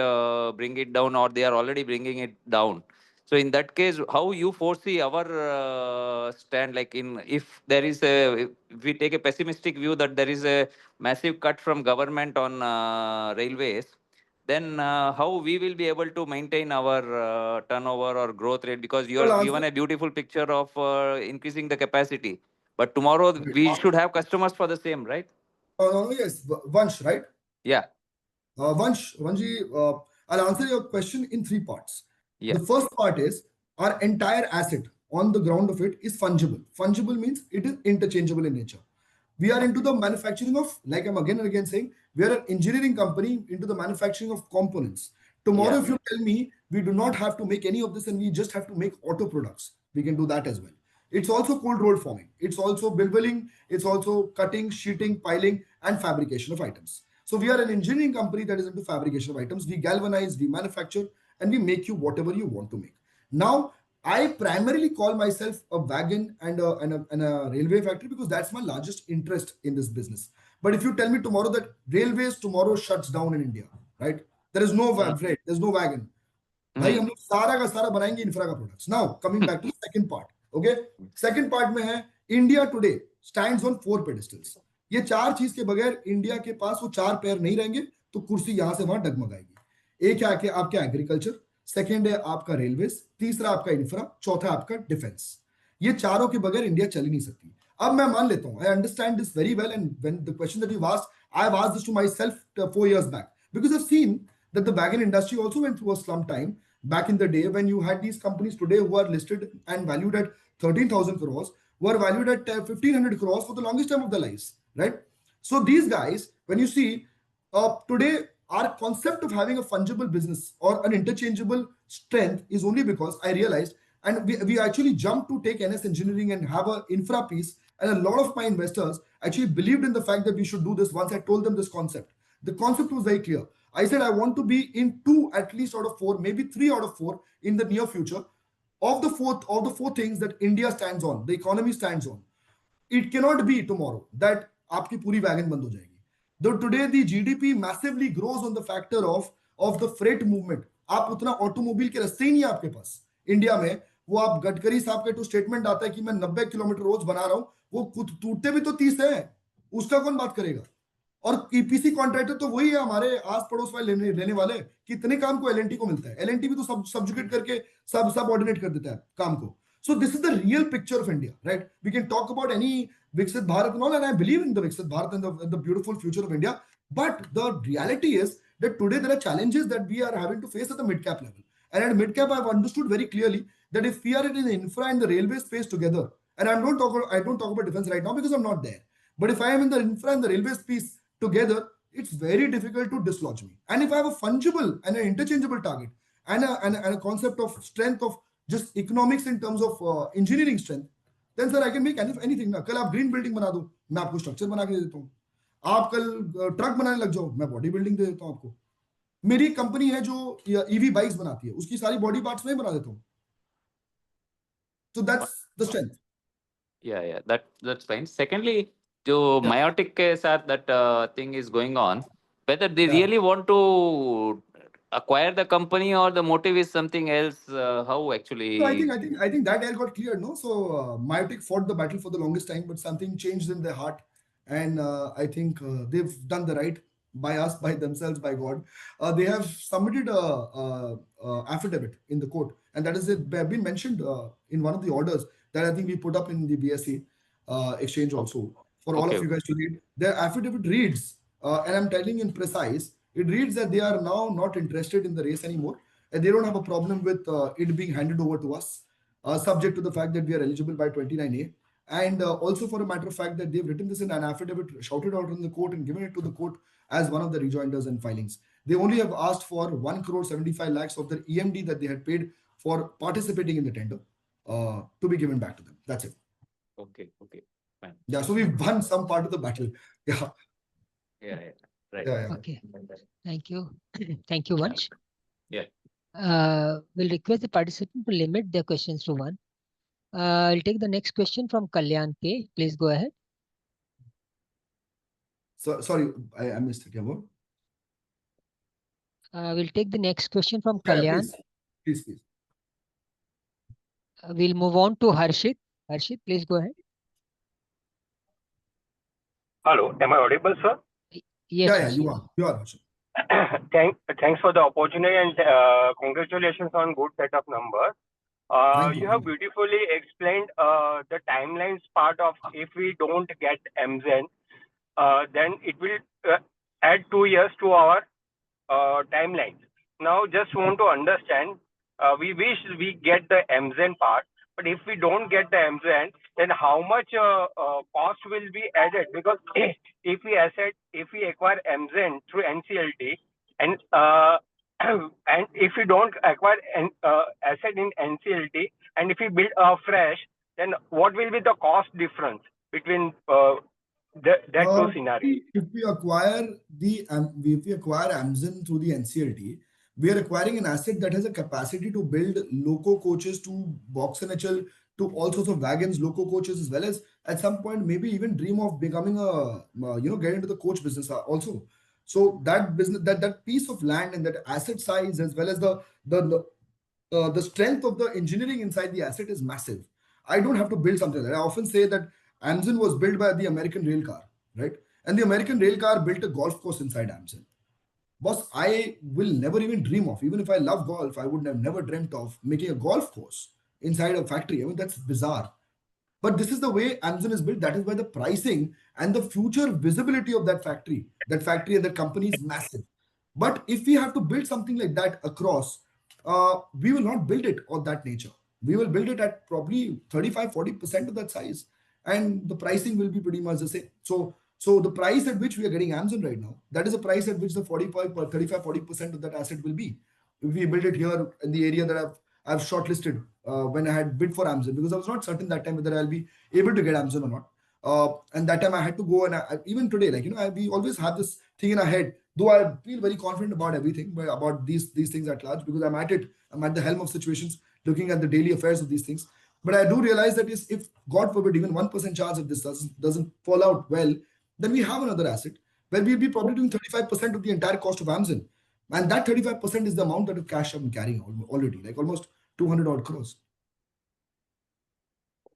bring it down or they are already bringing it down. So in that case, how you foresee our stand? Like in if there is a if we take a pessimistic view that there is a massive cut from government on railways, then how we will be able to maintain our turnover or growth rate, because you I'll are answer. given a beautiful picture of increasing the capacity, but tomorrow we should have customers for the same, right? Yes, Vansh, right? Yeah. Vanji, I'll answer your question in three parts. Yeah. The first part is our entire asset on the ground of it is fungible. Fungible means it is interchangeable in nature. We are into the manufacturing of, like I'm again and again saying, we are an engineering company into the manufacturing of components. Tomorrow, Yeah. if you tell me we do not have to make any of this and we just have to make auto products, we can do that as well. It's also cold rolled forming. It's also billing. It's also cutting, sheeting, piling, and fabrication of items. So we are an engineering company that is into fabrication of items. We galvanize, we manufacture, and we make you whatever you want to make. Now, I primarily call myself a wagon and a railway factory because that's my largest interest in this business. But if you tell me tomorrow that railways tomorrow shuts down in India, right? There is no Mm. freight, there's no wagon. भाई हम Mm. लोग सारा का सारा बनाएंगे infra का products. Now coming back to second part. Okay, second part में है India today stands on 4 pedestals. ये चार चीज के बगैर इंडिया के पास वो चार पैर नहीं रहेंगे तो कुर्सी यहां से वहां डगमगाएगी. एक है आपका एग्रीकल्चर, सेकंड है आपका रेलवेज, तीसरा आपका इंफ्रा, चौथा आपका डिफेंस. ये चारों के बगैर इंडिया चल ही नहीं सकती. अब मैं मान लेता हूं, I understand this very well, and when the question that you asked, I have asked this to myself 4 years back because I've seen that the wagon industry also went through a slum time back in the day when you had these companies today who are listed and valued at 13,000 crores were valued at 1,500 crores for the longest time of their lives, right? So these guys, when you see today, our concept of having a fungible business or an interchangeable strength is only because I realized, and we actually jumped to take NS engineering and have an infra piece, and a lot of my investors actually believed in the fact that we should do this once I told them this concept. The concept was very clear. I said I want to be in 2 at least out of 4, maybe 3 out of 4 in the near future of the four things that India stands on, the economy stands on. It cannot be tomorrow that आपकी पूरी wagon बंद हो जाएगी. Though today the GDP massively grows on the factor of the freight movement. आप उतना automobile के रास्ते ही नहीं है आपके पास इंडिया में. वो आप गडकरी साहब का तो स्टेटमेंट आता है कि मैं 90 किलोमीटर रोज बना रहा हूं, वो खुद टूटते भी तो 30 है, उसका कौन बात करेगा? और ईपीसी कॉन्ट्रैक्टर तो वही है हमारे आस पड़ोस वाले लेने वाले. कितने काम को एलएनटी को मिलता है? एलएनटी भी तो सब्जुगेट करके सब ऑर्डिनेट कर देता है काम को. So this is the real picture of India, right? We can talk about any Viksit Bharat and all, and I believe in the Viksit Bharat and the beautiful future of India. But the reality is that today there are challenges that we are having to face at the mid-cap level. And at mid-cap, I've understood very clearly that if we are in the infra and the railway space together, and I don't talk about defense right now because I'm not there. But if I am in the infra and the railways piece together, it's very difficult to dislodge me. And if I have a fungible and an interchangeable target and a concept of strength of just economics in terms of engineering strength, then sir I can make anything. ना कल आप green building बना दो, मैं आपको structure बना के दे देता हूँ. आप कल ट्रक बनाने लग जाओ, मैं बॉडी बिल्डिंग दे देता हूँ आपको. मेरी कंपनी है जो ईवी बाइक्स बनाती है, उसकी सारी बॉडी पार्ट्स में बना देता हूँ. So that's the strength. Yeah, that's fine. Secondly, जो Myotic के साथ that thing is going on, whether they really want to acquire the company or the motive is something else. How actually? So I think that air got cleared, no? So Myotic fought the battle for the longest time, but something changed in their heart, and I think they've done the right by us, by themselves, by God. They have submitted a affidavit in the court, and that is it. Been mentioned in one of the orders that I think we put up in the BSE exchange also for all of you guys to read. Their affidavit reads, and I'm telling in precise, it reads that they are now not interested in the race anymore. And they don't have a problem with it being handed over to us, subject to the fact that we are eligible by 29A. And also for a matter of fact that they've written this in an affidavit, shouted out in the court and given it to the court as one of the rejoinders and filings. They only have asked for 1 crore 75 lakhs of their EMD that they had paid for participating in the tender to be given back to them. That's it. Okay. Fine. Yeah, so we've won some part of the battle. Yeah. Yeah, yeah. Right. Yeah. Okay. Thank you. Thank you, Vansh. Yeah. We'll request the participant to limit their questions to one. I'll take the next question from Kalyan K. Please go ahead. So sorry, I missed it. Yeah, what? We'll take the next question from Yeah, Kalyan. please. We'll move on to Harshit. Harshit, please go ahead. Hello, am I audible, sir? Yes, Yeah, Harshit. you are. Harshit. Thanks for the opportunity and congratulations on good set of numbers. Thank you. You have beautifully explained the timelines part of if we don't get MZN, then it will add 2 years to our timelines. Now, just want to understand, we wish we get the MZN part, but if we don't get the MZN, then how much cost will be added? Because if we acquire MZN through NCLT, and and if we don't acquire an asset in NCLT, and if we build fresh, then what will be the cost difference between that two scenarios? If we acquire Amazon through the NCLT, we are acquiring an asset that has a capacity to build loco coaches to box NHL, to all sorts of wagons, loco coaches, as well as at some point maybe even dream of becoming get into the coach business also. So that business, that piece of land and that asset size, as well as the strength of the engineering inside the asset is massive. I don't have to build something like that. I often say that Amazon was built by the American rail car, right? And the American rail car built a golf course inside Amazon. Boss, I will never even dream of, even if I love golf, I would have never dreamt of making a golf course inside a factory. I mean, that's bizarre. But this is the way Amazon is built. That is why the pricing and the future visibility of that factory and that company is massive. But if we have to build something like that across, we will not build it of that nature. We will build it at probably 35-40% of that size, and the pricing will be pretty much the same. So the price at which we are getting Amazon right now, that is a price at which the 35-40% of that asset will be. If we build it here in the area that I've shortlisted when I had bid for Amazon, because I was not certain that time whether I'll be able to get Amazon or not. And that time I had to go, and even today, we always have this thing in our head, though I feel very confident about everything, but about these things at large, because I'm at the helm of situations, looking at the daily affairs of these things. But I do realize that if God forbid, even 1% chance of this doesn't fall out well, then we have another asset where we'll be probably doing 35% of the entire cost of Amazon. And that 35% is the amount of cash I'm carrying already, like almost 200 odd crores.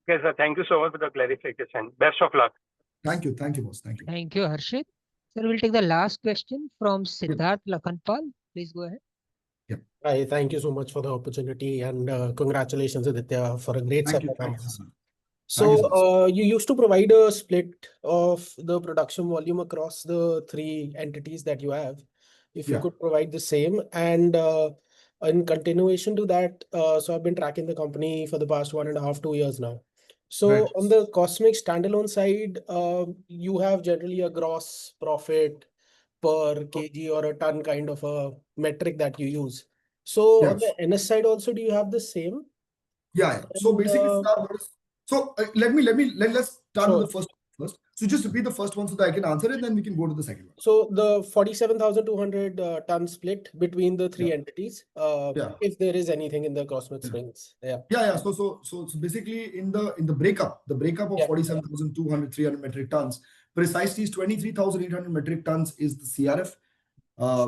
Okay, sir. Thank you so much for the clarification. Best of luck. Thank you, boss. Thank you. Thank you, Harshit. Sir, we'll take the last question from Siddharth Lakhanpal. Please go ahead. Hi, thank you so much for the opportunity, and congratulations, Aditya, for a great set of numbers. So you used to provide a split of the production volume across the 3 entities that you have. If you could provide the same, and in continuation to that, so I've been tracking the company for the past 1.5, 2 years now. So on the Cosmic standalone side, you have generally a gross profit per kg or a ton kind of a metric that you use. So on the NS side also, do you have the same? Yeah. So basically, let's start with the first. So just repeat the first one so that I can answer it, then we can go to the second one. So the 47,200 ton split between the 3 entities, if there is anything in the Cosmic Springs. So basically in the breakup of 47,200, 300 metric tons, precisely is 23,800 metric tons is the CRF,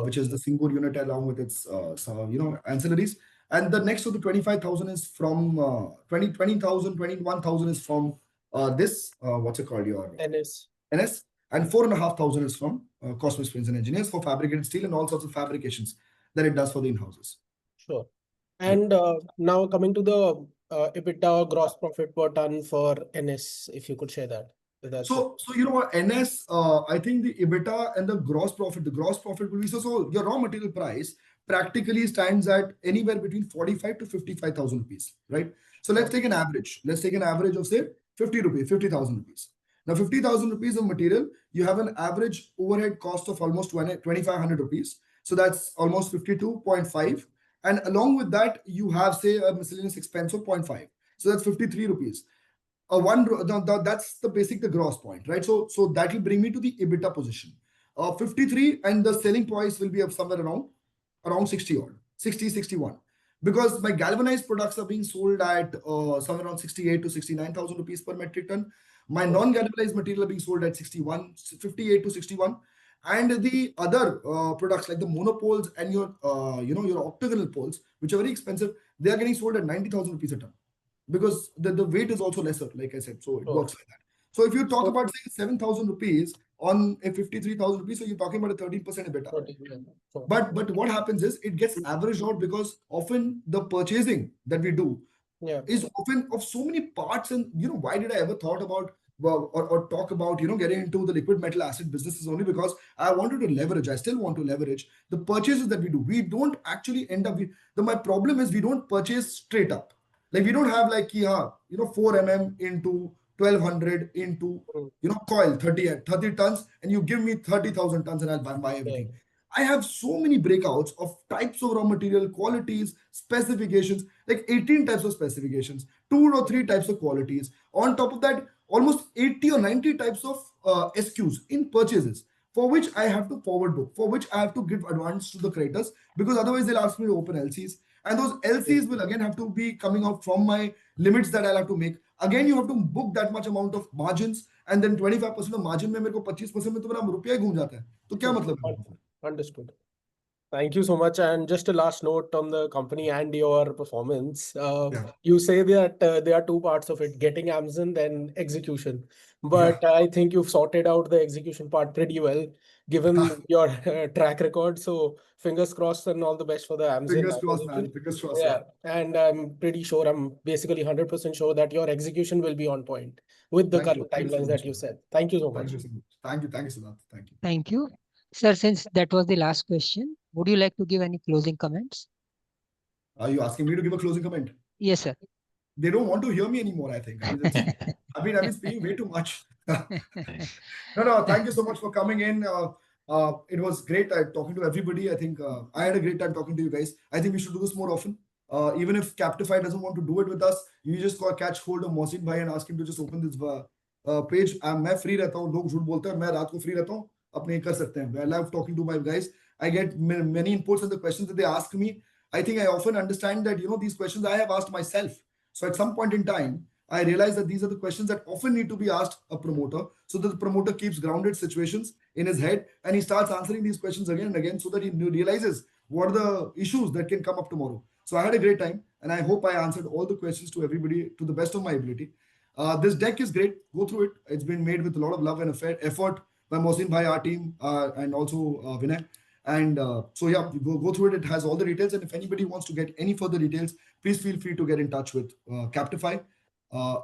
which is the single unit along with its ancillaries. And the next of the 25,000 is from 21,000 is from what's it called, your NS, and 4,500 is from Cosmic Springs and Engineers for fabricated steel and all sorts of fabrications that it does for the in-houses. Sure. And now coming to the EBITDA gross profit per ton for NS, if you could share that. So you know what, NS, I think the EBITDA and the gross profit will be, so your raw material price practically stands at anywhere between 45 to 55,000 rupees, right? So let's take an average. Let's take an average of say 50,000 rupees. Now 50,000 rupees of material, you have an average overhead cost of almost 2,500 rupees. So that's almost 52.5. And along with that, you have say a miscellaneous expense of 0.5. So that's 53 rupees. That's the gross point, right? So that will bring me to the EBITDA position. 53, and the selling price will be of somewhere around 60 odd, 60, 61. Because my galvanized products are being sold at somewhere around 68 to 69,000 rupees per metric ton. My non-galvanized material are being sold at 61, 58 to 61. And the other products like the monopoles and your your octagonal poles, which are very expensive, they are getting sold at 90,000 rupees a ton, because the weight is also lesser, like I said. So it works like that. So if you talk about say 7,000 rupees on a 53,000 rupees, so you're talking about a 13% EBITDA. But what happens is it gets averaged out, because often the purchasing that we do is often of so many parts. And why did I ever thought about or talk about getting into the liquid metal asset business, is only because I wanted to leverage. I still want to leverage the purchases that we do. We don't actually end up my problem is we don't purchase straight up. Like we don't have like 4 mm into 1200 into coil 30 tons, and you give me 30,000 tons and I'll buy everything. I have so many breakouts of types of raw material, qualities, specifications, like 18 types of specifications, 2 or 3 types of qualities. On top of that, almost 80 or 90 types of SQs in purchases, for which I have to forward book, for which I have to give advance to the creditors, because otherwise they'll ask me to open LCs. And those LCs will again have to be coming out from my limits that I'll have to make. Again, you have to book that much amount of margins, and then 25% of margin में मेरे को 25% में तो मेरा रुपया ही घूम जाता है. तो क्या मतलब है? Understood. Thank you so much. And just a last note on the company and your performance. You say that there are two parts of it, getting Amazon, then execution. But I think you've sorted out the execution part pretty well, given your track record. So fingers crossed and all the best for the Amazon. Fingers crossed, man. Fingers crossed. Yeah. And I'm pretty sure, I'm basically 100% sure that your execution will be on point with the current timelines that you said. Thank you so much. Thank you. Thank you, Siddharth. Thank you. Thank you. Sir, since that was the last question, would you like to give any closing comments? Are you asking me to give a closing comment? Yes, sir. They don't want to hear me anymore, I think. I mean, I've been speaking way too much. No, thank you so much for coming in. It was great talking to everybody. I think I had a great time talking to you guys. I think we should do this more often. Even if Captify doesn't want to do it with us, you just catch hold of Mohsin bhai and ask him to just open this page. मैं free रहता हूँ, लोग झूठ बोलते हैं, मैं रात को free रहता हूँ, अपने कर सकते हैं. I love talking to my guys. I get many inputs and the questions that they ask me. I think I often understand that these questions I have asked myself. So at some point in time, I realize that these are the questions that often need to be asked a promoter, so that the promoter keeps grounded situations in his head and he starts answering these questions again and again, so that he realizes what are the issues that can come up tomorrow. So I had a great time, and I hope I answered all the questions to everybody to the best of my ability. This deck is great. Go through it. It's been made with a lot of love and effort by Mohsin bhai, our team, and also Vinay. And so yeah, go through it. It has all the details. And if anybody wants to get any further details, please feel free to get in touch with Captify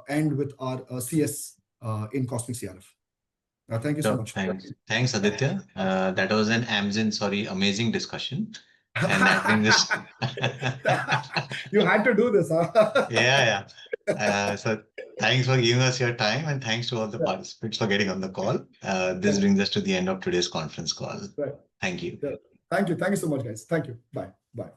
and with our CS in Cosmic CRF. Thank you so much. Thanks, Aditya. That was an amazing discussion. And that brings us. You had to do this, huh? Yeah. So thanks for giving us your time, and thanks to all the participants for getting on the call. This brings us to the end of today's conference call. Thank you. Thank you. Thank you so much, guys. Thank you. Bye.